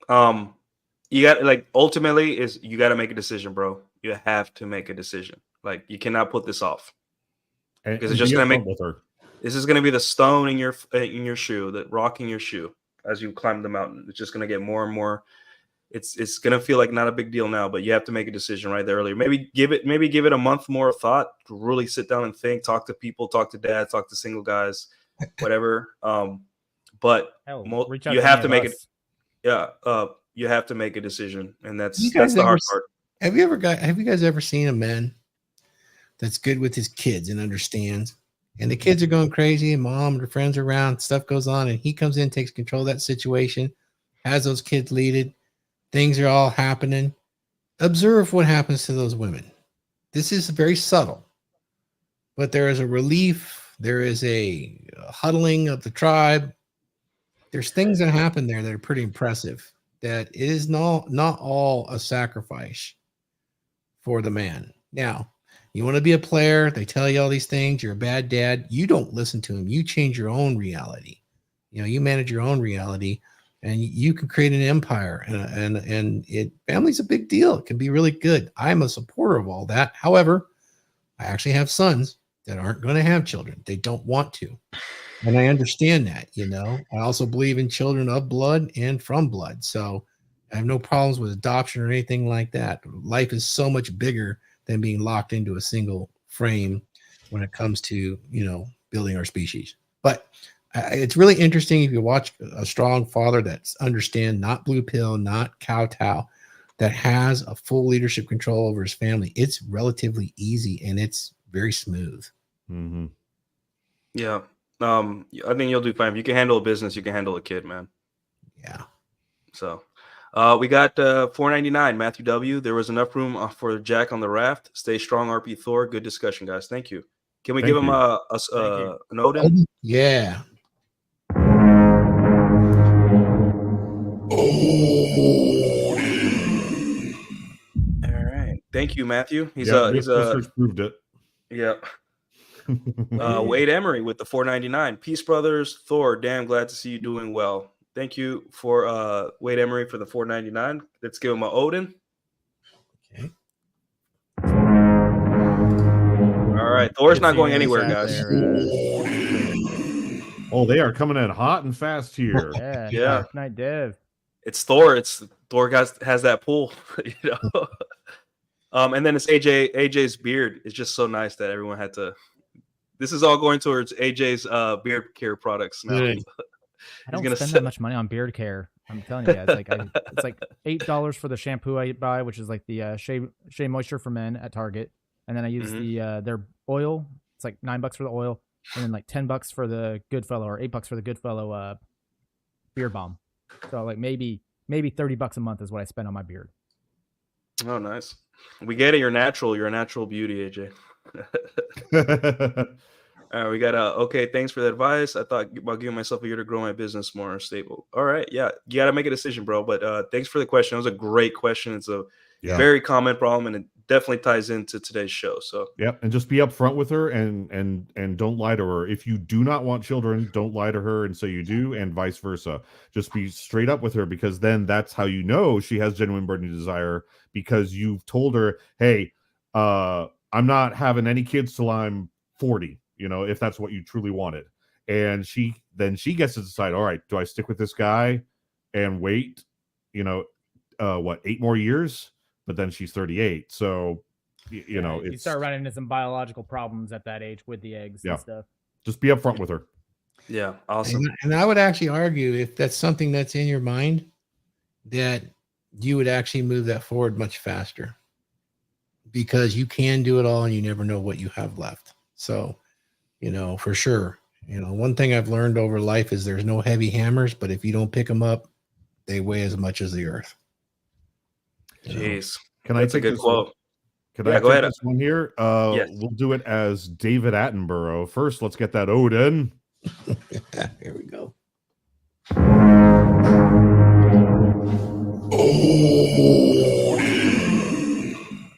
You got, like, ultimately is you got to make a decision, bro. You have to make a decision. Like, you cannot put this off, because it's just gonna make this is gonna be the stone in your shoe, the rock in your shoe as you climb the mountain. It's just gonna get more and more. It's gonna feel like not a big deal now, but you have to make a decision right there earlier. Maybe give it a month more of thought to really sit down and think. Talk to people, talk to dads, talk to single guys, whatever. But you have to make it. Yeah, you have to make a decision, and that's the hard part. Have you guys ever seen a man that's good with his kids and understands, and the kids are going crazy, and mom and her friends are around, stuff goes on, and he comes in, takes control of that situation, has those kids leaded, things are all happening. Observe what happens to those women. This is very subtle, but there is a relief. There is a huddling of the tribe. There's things that happen there that are pretty impressive. That it is not all a sacrifice for the man. Now, you want to be a player. They tell you all these things. You're a bad dad. You don't listen to them. You change your own reality. You know, you manage your own reality, and you can create an empire. And family's a big deal. It can be really good. I'm a supporter of all that. However, I actually have sons that aren't going to have children. They don't want to. And I understand that, you know. I also believe in children of blood and from blood. So I have no problems with adoption or anything like that. Life is so much bigger than being locked into a single frame when it comes to, you know, building our species. But it's really interesting if you watch a strong father that's understand, not blue pill, not kowtow, that has a full leadership control over his family. It's relatively easy and it's very smooth. Mm-hmm. Yeah. I think you'll do fine. If you can handle a business, you can handle a kid, man. Yeah. So we got $4.99, Matthew W. There was enough room for Jack on the raft. Stay strong, RP Thor. Good discussion, guys. Thank you. Can we give him an Odin? Yeah. All right. Thank you, Matthew. He's research proved it. Yeah. Wade Emery with the $4.99. Peace, brothers. Thor, damn glad to see you doing well. Thank you for Wade Emery for the $4.99. Let's give him an Odin. Okay. All right. Thor's not going anywhere, guys. Oh, they are coming in hot and fast here. Yeah. Dark Knight Dev. It's Thor. Thor has that pull, you know. And then it's AJ. AJ's beard is just so nice that everyone had to. This is all going towards AJ's beard care products now. Good. I don't spend that much money on beard care. I'm telling you guys, it's like $8 for the shampoo I buy, which is like the Shea Moisture for Men at Target, and then I use their oil. It's like $9 for the oil, and then like $10 for the Goodfellow or $8 for the Goodfellow beard balm. So like maybe $30 a month is what I spend on my beard. Oh, nice. We get it. You're natural. You're a natural beauty, AJ. All right, we got okay. Thanks for the advice. I thought about giving myself a year to grow my business more stable. All right, yeah, you got to make a decision, bro. But thanks for the question. It was a great question. It's a very common problem, and it definitely ties into today's show. So and just be upfront with her, and don't lie to her. If you do not want children, don't lie to her and say you do, and vice versa. Just be straight up with her, because then that's how you know she has genuine burning desire, because you've told her, hey, I'm not having any kids till I'm 40. You know, if that's what you truly wanted. And she gets to decide, all right, do I stick with this guy and wait, 8 more years? But then she's 38. So, you start running into some biological problems at that age with the eggs and stuff. Just be upfront with her. Yeah. Awesome. And I would actually argue, if that's something that's in your mind, that you would actually move that forward much faster, because you can do it all and you never know what you have left. So, for sure. One thing I've learned over life is there's no heavy hammers, but if you don't pick them up, they weigh as much as the earth. Jeez. That's a good quote. Can I go ahead? This one here? Yes. We'll do it as David Attenborough. First, let's get that Odin. Here we go.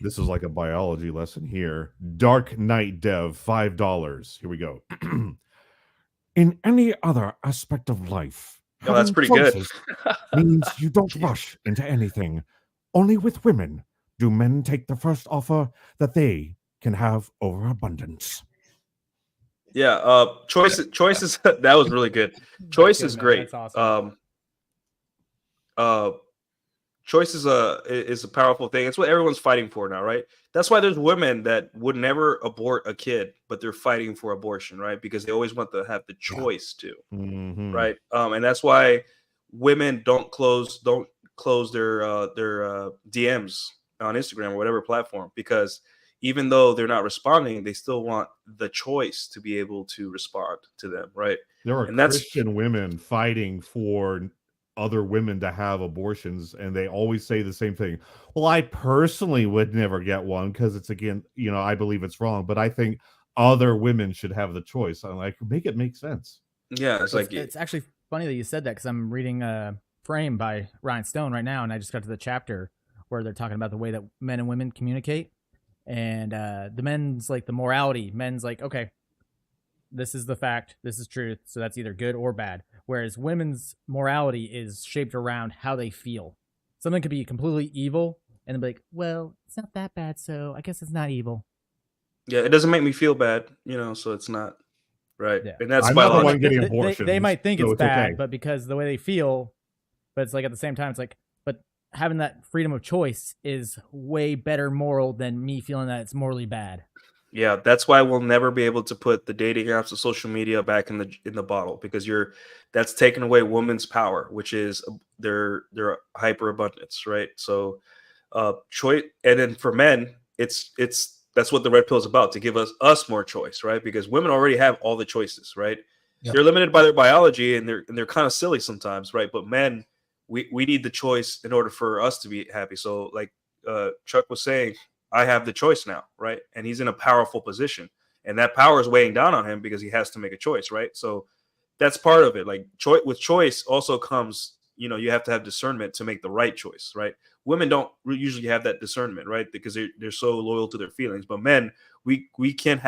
This is like a biology lesson here. Dark Knight Dev, $5. Here we go. In any other aspect of life, that's pretty good. means you don't rush into anything. Only with women do men take the first offer that they can have over abundance. Yeah, choices. That was really good. Choice is great. That's awesome. Choice is a powerful thing. It's what everyone's fighting for now, right? That's why there's women that would never abort a kid, but they're fighting for abortion, right? Because they always want to have the choice to, right? And that's why women don't close their DMs on Instagram or whatever platform, because even though they're not responding, they still want the choice to be able to respond to them, right? There are Christian women fighting for other women to have abortions, and they always say the same thing. Well, I personally would never get one because it's, again, I believe it's wrong, but I think other women should have the choice. I'm like, make it make sense. Yeah, it's actually funny that you said that, because I'm reading Frame by Ryan Stone right now, and I just got to the chapter where they're talking about the way that men and women communicate, and the men's like the morality. Men's like, okay, this is the fact, this is truth, so that's either good or bad. Whereas women's morality is shaped around how they feel. Something could be completely evil, and they'll be like, well, it's not that bad, so I guess it's not evil. Yeah, it doesn't make me feel bad, so it's not right. Yeah. And that's I'm not the one getting abortions. They might think it's bad, okay. But because the way they feel, but it's like at the same time, it's like, but having that freedom of choice is way better moral than me feeling that it's morally bad. Yeah, that's why we'll never be able to put the dating apps and social media back in the bottle, because that's taking away women's power, which is their hyperabundance, right? So choice, and then for men, it's that's what the red pill is about, to give us more choice, right? Because women already have all the choices, right? Yep. They're limited by their biology, and they're kind of silly sometimes, right? But men, we need the choice in order for us to be happy. So like Chuck was saying, I have the choice now, right? And he's in a powerful position, and that power is weighing down on him because he has to make a choice, right? So that's part of it. Like with choice also comes, you have to have discernment to make the right choice, right? Women don't usually have that discernment, right? Because they're so loyal to their feelings. But men, we can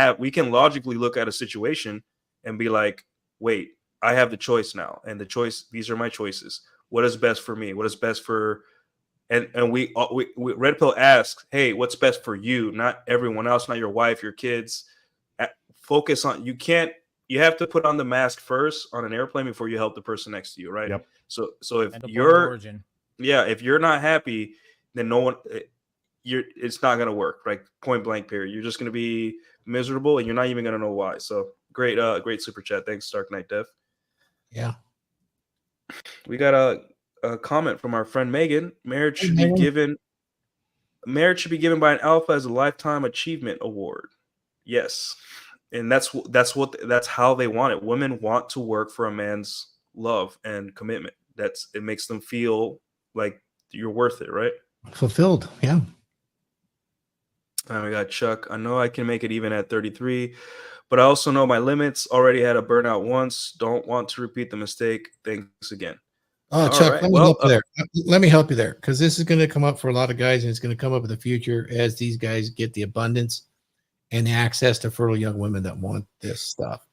logically look at a situation and be like, wait, I have the choice now, and these are my choices. What is best for me? What is best for and we red pill asks, hey, what's best for you, not everyone else, not your wife, your kids. Focus on, you have to put on the mask first on an airplane before you help the person next to you, right? Yep. So if Mental point of you're origin. if you're not happy, then no one it's not going to work, right? Point blank period. You're just going to be miserable, and you're not even going to know why. So great super chat. Thanks, Stark Knight Dev. Yeah. We got a comment from our friend Megan. Marriage should be given by an alpha as a lifetime achievement award. Yes. And that's how they want it. Women want to work for a man's love and commitment. It makes them feel like you're worth it, right? Fulfilled. Yeah. And we got Chuck. I know I can make it even at 33, but I also know my limits. Already had a burnout once. Don't want to repeat the mistake. Thanks again. Oh, Chuck, let me help you there. Let me help you there, because this is going to come up for a lot of guys, and it's going to come up in the future as these guys get the abundance and the access to fertile young women that want this stuff.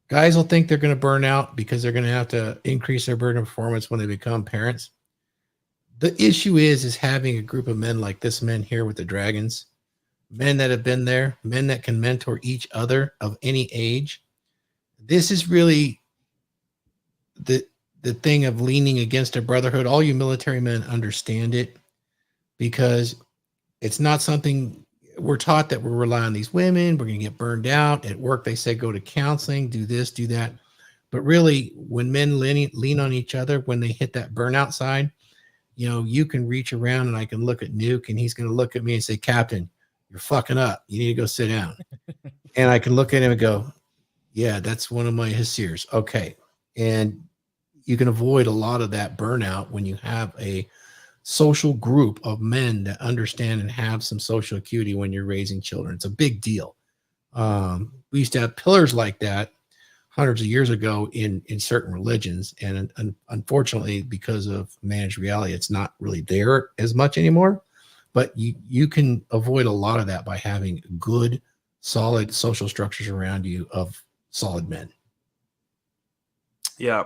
Guys will think they're going to burn out because they're going to have to increase their burden of performance when they become parents. The issue is having a group of men like this men here with the dragons, men that have been there, men that can mentor each other of any age. This is really the thing of leaning against a brotherhood. All you military men understand it, because it's not something we're taught that we rely on these women. We're going to get burned out at work. They say, go to counseling, do this, do that. But really, when men lean on each other, when they hit that burnout side, you can reach around and I can look at Nuke, and he's going to look at me and say, Captain, you're fucking up. You need to go sit down. And I can look at him and go, yeah, that's one of my Hasirs. Okay. And you can avoid a lot of that burnout when you have a social group of men that understand and have some social acuity when you're raising children. It's a big deal. We used to have pillars like that hundreds of years ago in certain religions. And unfortunately, because of managed reality, it's not really there as much anymore. But you can avoid a lot of that by having good, solid social structures around you of solid men. Yeah.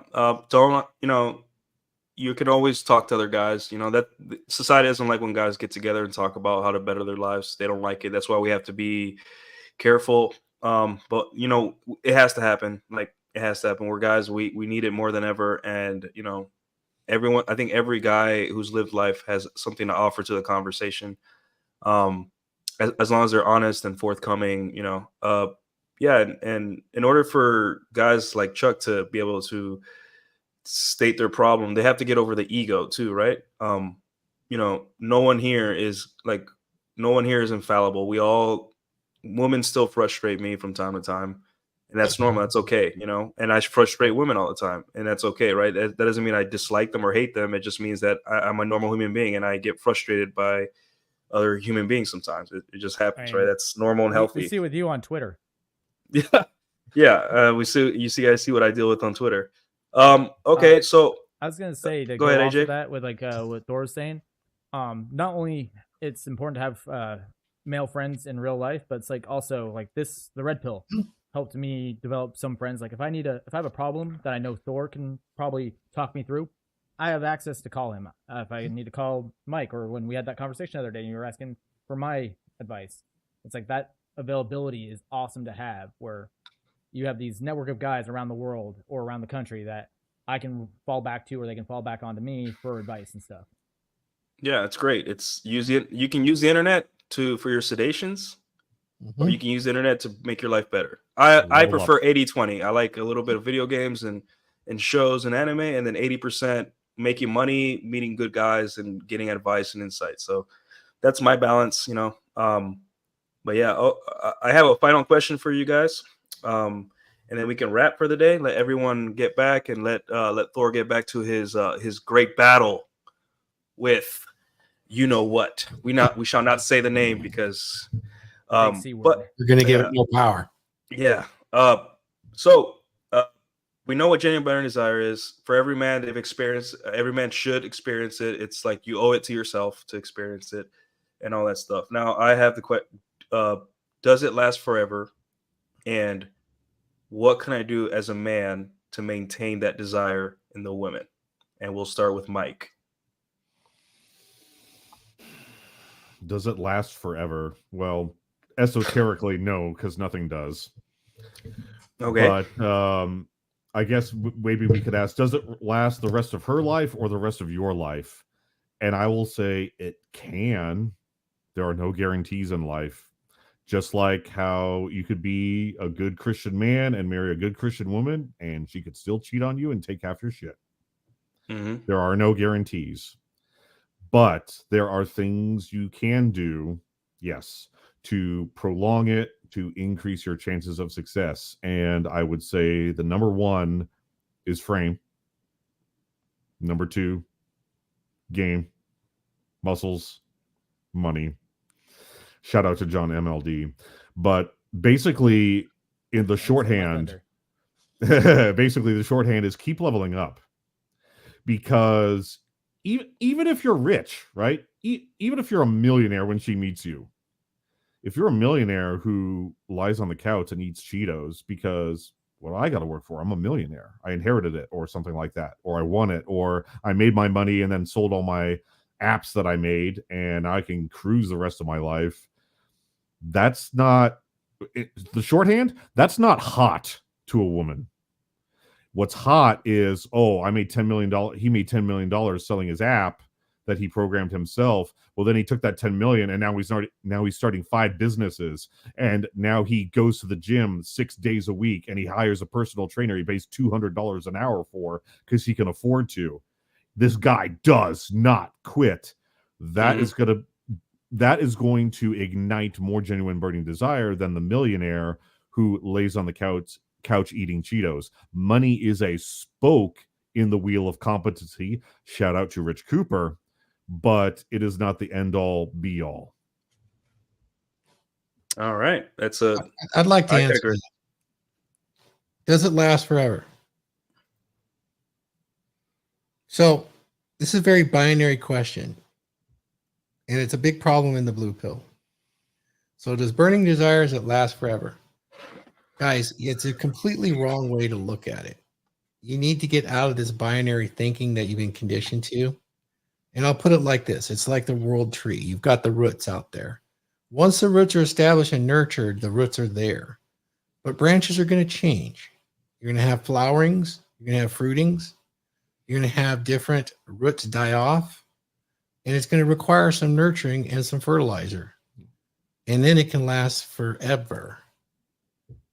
You can always talk to other guys. That society doesn't like when guys get together and talk about how to better their lives. They don't like it. That's why we have to be careful. But it has to happen. Like, it has to happen. We're guys. We need it more than ever. And everyone. I think every guy who's lived life has something to offer to the conversation. As long as they're honest and forthcoming. Yeah. And in order for guys like Chuck to be able to state their problem, they have to get over the ego too, right? No one here is infallible. Women still frustrate me from time to time, and that's normal. That's okay, and I frustrate women all the time, and that's okay, right? That doesn't mean I dislike them or hate them. It just means that I'm a normal human being, and I get frustrated by other human beings sometimes. It just happens, right? That's normal and healthy. We see with you on Twitter. Yeah. We see. I see what I deal with on Twitter. Okay, so I was gonna say to go ahead, off AJ. of that with what Thor was saying. Not only it's important to have male friends in real life, but it's like also like this. The red pill helped me develop some friends. Like if I have a problem that I know Thor can probably talk me through, I have access to call him. If I need to call Mike, or when we had that conversation the other day and you were asking for my advice, it's like that availability is awesome to have, where you have these network of guys around the world or around the country that I can fall back to, or they can fall back onto me for advice and stuff. Yeah, it's great. You can use the internet for your sedations, or you can use the internet to make your life better. I prefer 80-20. I like a little bit of video games and shows and anime, and then 80% making money, meeting good guys, and getting advice and insight. So that's my balance, you know. But yeah, I have a final question for you guys, and then we can wrap for the day. Let everyone get back, and let Thor get back to his great battle with you know what. We shall not say the name because but you're gonna give it more power. Yeah. So we know what genuine burning desire is. For every man, they've experienced. Every man should experience it. It's like you owe it to yourself to experience it, and all that stuff. Now, I have the question: does it last forever? And what can I do as a man to maintain that desire in the women? And we'll start with Mike. Does it last forever? Well, esoterically, no, because nothing does. Okay. But I guess maybe we could ask, does it last the rest of her life or the rest of your life? And I will say it can. There are no guarantees in life. Just like how you could be a good Christian man and marry a good Christian woman, and she could still cheat on you and take half your shit. Mm-hmm. There are no guarantees. But there are things you can do, yes, to prolong it, to increase your chances of success. And I would say the number one is frame. Number two, game, muscles, money. Shout out to John MLD. But basically, in the shorthand, basically the shorthand is keep leveling up. Because even if you're rich, right? Even if you're a millionaire when she meets you, if you're a millionaire who lies on the couch and eats Cheetos because, well, I got to work for, I'm a millionaire. I inherited it or something like that. Or I won it. Or I made my money and then sold all my apps that I made and I can cruise the rest of my life. That's not, the shorthand, that's not hot to a woman. What's hot is, oh, I made $10 million. He made $10 million selling his app that he programmed himself. Well, then he took that 10 million and now he's starting 5 businesses. And now he goes to the gym 6 days a week and he hires a personal trainer he pays $200 an hour for because he can afford to. This guy does not quit. That is going to ignite more genuine burning desire than the millionaire who lays on the couch eating Cheetos. Money is a spoke in the wheel of competency. Shout out to Rich Cooper, but it is not the end all be all. All right. I'd like to answer that. Does it last forever? So this is a very binary question, and it's a big problem in the blue pill. So does burning desires it last forever? Guys, it's a completely wrong way to look at it. You need to get out of this binary thinking that you've been conditioned to. And I'll put it like this. It's like the world tree. You've got the roots out there. Once the roots are established and nurtured, the roots are there. But branches are going to change. You're going to have flowerings. You're going to have fruitings. You're going to have different roots die off. And it's going to require some nurturing and some fertilizer. And then it can last forever.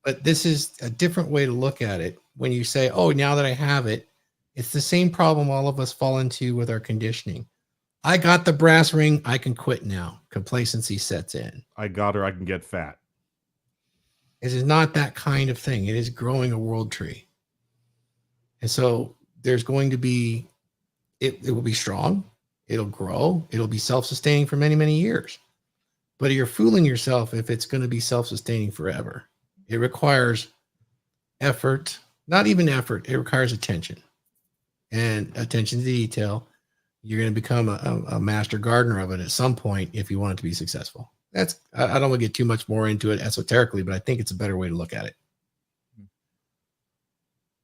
But this is a different way to look at it. When you say, oh, now that I have it, it's the same problem all of us fall into with our conditioning. I got the brass ring. I can quit now. Complacency sets in. I got her. I can get fat. It is not that kind of thing. It is growing a world tree. And so there's going to be, it will be strong. It'll grow. It'll be self-sustaining for many, many years. But you're fooling yourself if it's going to be self-sustaining forever. It requires effort, not even effort. It requires attention and attention to detail. You're going to become a master gardener of it at some point if you want it to be successful. I don't want to get too much more into it esoterically, but I think it's a better way to look at it.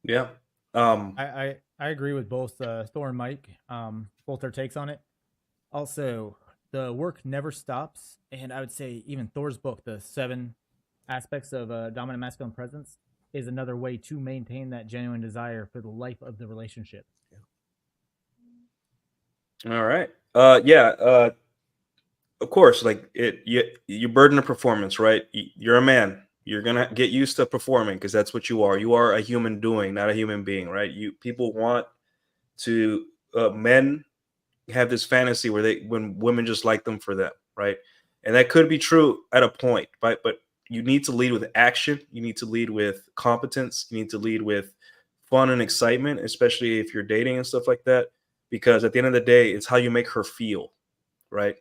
Yeah. I agree with both Thor and Mike, both their takes on it. Also, the work never stops. And I would say even Thor's book, The 7 Aspects of Dominant Masculine Presence, is another way to maintain that genuine desire for the life of the relationship. All right. of course, like you burden of performance, right? You're a man. You're gonna get used to performing because that's what you are. You are a human doing, not a human being, right? You people want to men have this fantasy where when women just like them for them, right? And that could be true at a point, right? But you need to lead with action. You need to lead with competence. You need to lead with fun and excitement, especially if you're dating and stuff like that. Because at the end of the day, it's how you make her feel, right?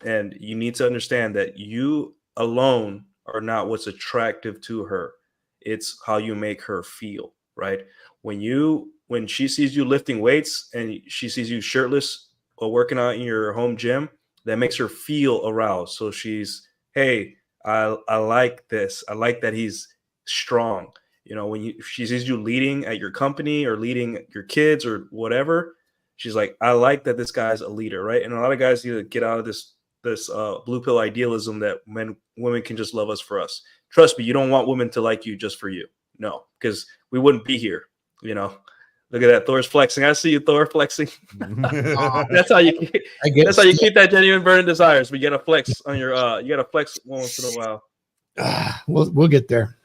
And you need to understand that you alone are not what's attractive to her. It's how you make her feel, right? When she sees you lifting weights and she sees you shirtless or working out in your home gym, that makes her feel aroused. So she's, hey, I like this. I like that he's strong. If she sees you leading at your company or leading your kids or whatever, she's like, I like that this guy's a leader, right? And a lot of guys need to get out of this blue pill idealism that women can just love us for us. Trust me, you don't want women to like you just for you. No, because we wouldn't be here. Look at that. Thor's flexing. I see you, Thor, flexing. That's how you keep, that's how you keep that genuine burning desires. We gotta flex on your you gotta flex once in a while. We'll get there.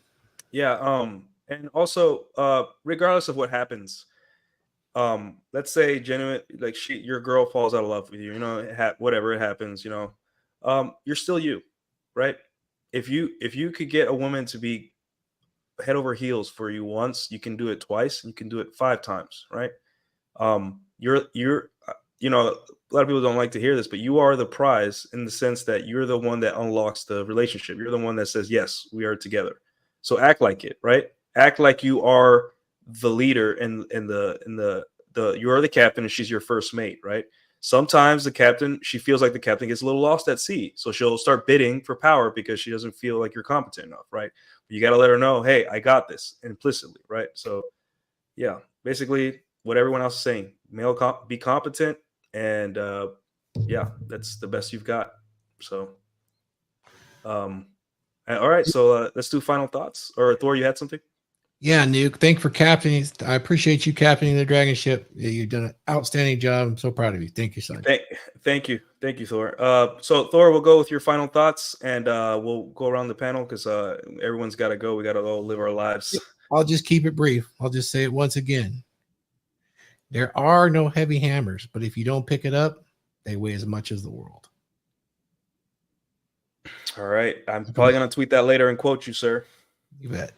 Yeah. And also, regardless of what happens, let's say genuine, like your girl falls out of love with you, whatever it happens, you're still you, right? If you could get a woman to be head over heels for you once, you can do it twice, and you can do it 5 times, right? You're a lot of people don't like to hear this, but you are the prize in the sense that you're the one that unlocks the relationship. You're the one that says, yes, we are together. So act like it, right? Act like you are the leader and you're the captain and she's your first mate, right? Sometimes she feels like the captain gets a little lost at sea. So she'll start bidding for power because she doesn't feel like you're competent enough, right? But you got to let her know, hey, I got this implicitly, right? So yeah, basically what everyone else is saying, be competent, and yeah, that's the best you've got. So all right, so let's do final thoughts. Or Thor, you had something? Yeah, Nuke. Thank you for captaining. I appreciate you captaining the Dragon Ship. You've done an outstanding job. I'm so proud of you. Thank you, son. Thank you, Thor. So Thor, we'll go with your final thoughts, and we'll go around the panel because everyone's got to go. We got to go live our lives. I'll just keep it brief. I'll just say it once again. There are no heavy hammers, but if you don't pick it up, they weigh as much as the world. All right. I'm probably going to tweet that later and quote you, sir. You bet.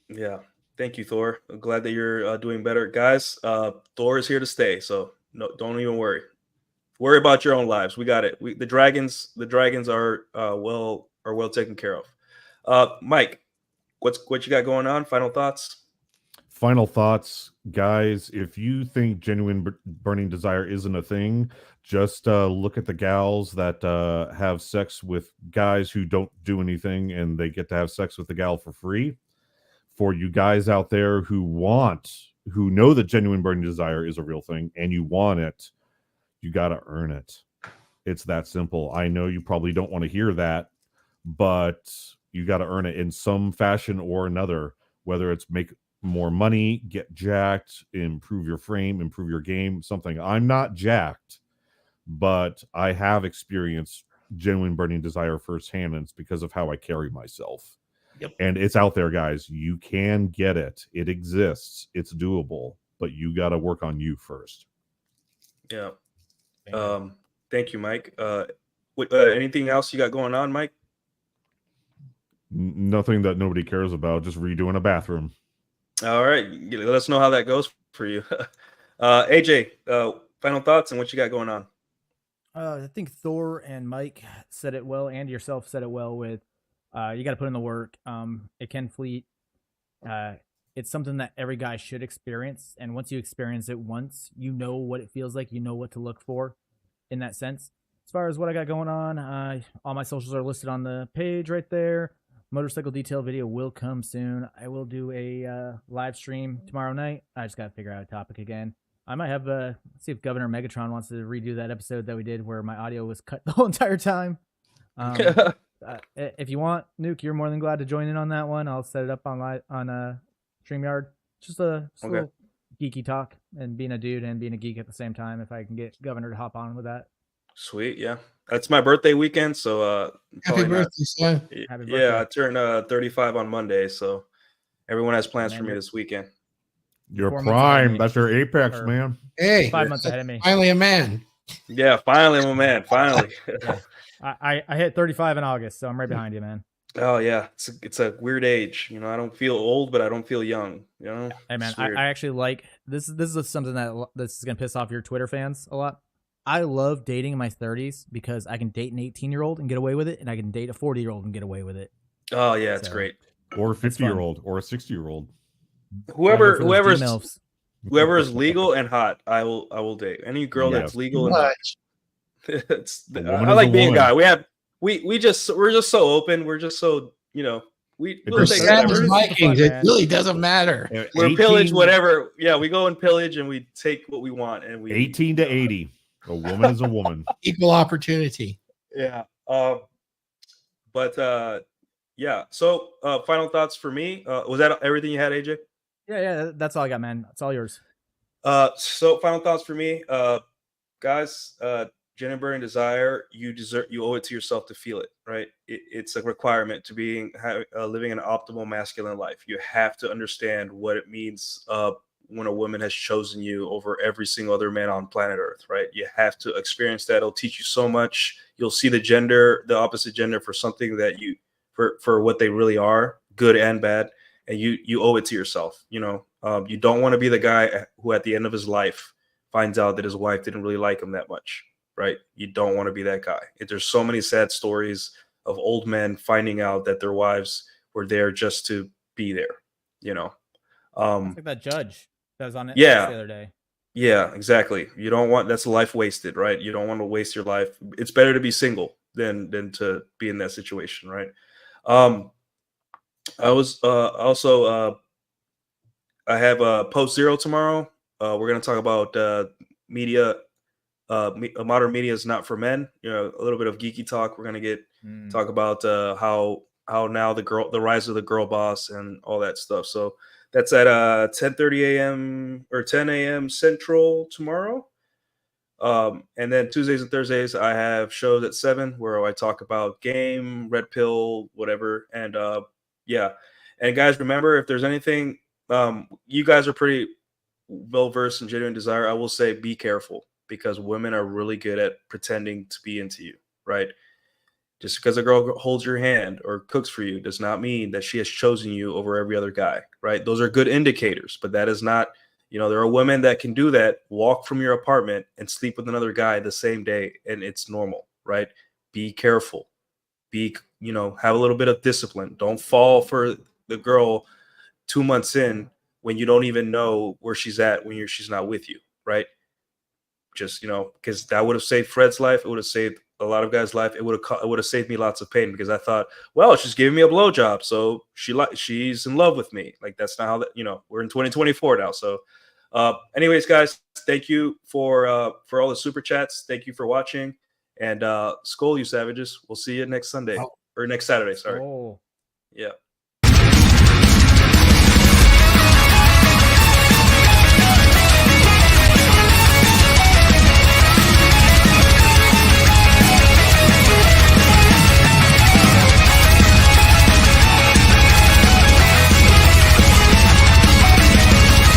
Yeah. Thank you, Thor. I'm glad that you're doing better. Guys, Thor is here to stay, so no, don't even worry. Worry about your own lives. We got it. The dragons are well taken care of. Mike, what you got going on? Final thoughts? Final thoughts, guys. If you think genuine burning desire isn't a thing, just look at the gals that have sex with guys who don't do anything and they get to have sex with the gal for free. For you guys out there who know that genuine burning desire is a real thing and you want it, you got to earn it. It's that simple. I know you probably don't want to hear that, but you got to earn it in some fashion or another, whether it's make more money, get jacked, improve your frame, improve your game, something. I'm not jacked, but I have experienced genuine burning desire firsthand, and it's because of how I carry myself. Yep. And it's out there, guys. You can get it. It exists. It's doable, but you got to work on you first. Yeah. Thank you, Mike. Anything else you got going on, Mike? Nothing that nobody cares about. Just redoing a bathroom. All right. Let us know how that goes for you. AJ, final thoughts and what you got going on? I think Thor and Mike said it well, and yourself said it well with you got to put in the work. It can fleet. It's something that every guy should experience. And once you experience it once, you know what it feels like. You know what to look for in that sense. As far as what I got going on, all my socials are listed on the page right there. Motorcycle detail video will come soon. I will do a live stream tomorrow night. I just got to figure out a topic again. I might have see if Governor Megatron wants to redo that episode that we did where my audio was cut the whole entire time. If you want, Nuke, you're more than glad to join in on that one. I'll set it up on StreamYard. Just a little geeky talk and being a dude and being a geek at the same time. If I can get Governor to hop on with that. Sweet, yeah. That's my birthday weekend, so Happy birthday, son. Happy Yeah, birthday. I turned 35 on Monday, so everyone has plans Man, for me you're- this weekend. You're 4 months ahead of prime. me. That's your apex, Or- man. Hey, 5 months ahead of me. finally a man. Yeah, finally, my man. Finally. Yeah. I hit 35 in August, so I'm right behind you, man. Oh yeah, it's a weird age. You know, I don't feel old, but I don't feel young. You know, Hey man, It's weird. I actually like this. This is something that this is gonna piss off your Twitter fans a lot. I love dating in my 30s because I can date an 18-year-old and get away with it, and I can date a 40-year-old and get away with it. Oh yeah, it's So, great. Or a fun. 50-year-old or a 60-year-old. Whoever Females. whoever is legal and hot, I will date. Any girl Yeah. that's legal and hot. It's A woman I is like a being a woman. guy. We're just so open. We're just so, you know, we'll We're take savage whatever. Vikings. fun, It man. really doesn't matter. We're pillage whatever. Yeah, we go and pillage and we take what we want, and we 18 to 80. A woman is a woman. Equal opportunity. Yeah. Yeah. So final thoughts for me. Was that everything you had, AJ? Yeah, that's all I got, man. It's all yours. So final thoughts for me. Guys, gender burning desire, you owe it to yourself to feel it, right? It's a requirement to living an optimal masculine life. You have to understand what it means when a woman has chosen you over every single other man on planet Earth, right? You have to experience that. It'll teach you so much. You'll see the opposite gender for something that for what they really are, good and bad, and you owe it to yourself. You know, you don't want to be the guy who at the end of his life finds out that his wife didn't really like him that much, right? You don't want to be that guy. There's so many sad stories of old men finding out that their wives were there just to be there, you know. It's like that judge that was on it Yeah. the other day. Yeah, exactly. You don't want that's a life wasted, right? You don't want to waste your life. It's better to be single than to be in that situation, right? I was also I have a post zero tomorrow. We're going to talk about media. Modern media is not for men. You know, a little bit of geeky talk. We're going to talk about how now the rise of the girl boss and all that stuff. So that's at 10:30 a.m. or 10 a.m. Central tomorrow. And then Tuesdays and Thursdays I have shows at 7 where I talk about game, red pill, whatever. And yeah. And guys, remember, if there's anything, you guys are pretty well versed in genuine desire. I will say be careful, because women are really good at pretending to be into you, right? Just because a girl holds your hand or cooks for you does not mean that she has chosen you over every other guy, right? Those are good indicators, but that is not, you know, there are women that can do that, walk from your apartment and sleep with another guy the same day, and it's normal, right? Be careful. Have a little bit of discipline. Don't fall for the girl 2 months in when you don't even know where she's at when she's not with you, right? Just, because that would have saved Fred's life. It would have saved a lot of guys' life. It would have saved me lots of pain, because I thought, well, she's giving me a blowjob, so she's in love with me. Like, that's not how that. We're in 2024 now. So, anyways, guys, thank you for all the super chats. Thank you for watching, and Skol, you savages. We'll see you next Sunday or next Saturday. Sorry. Oh. Yeah.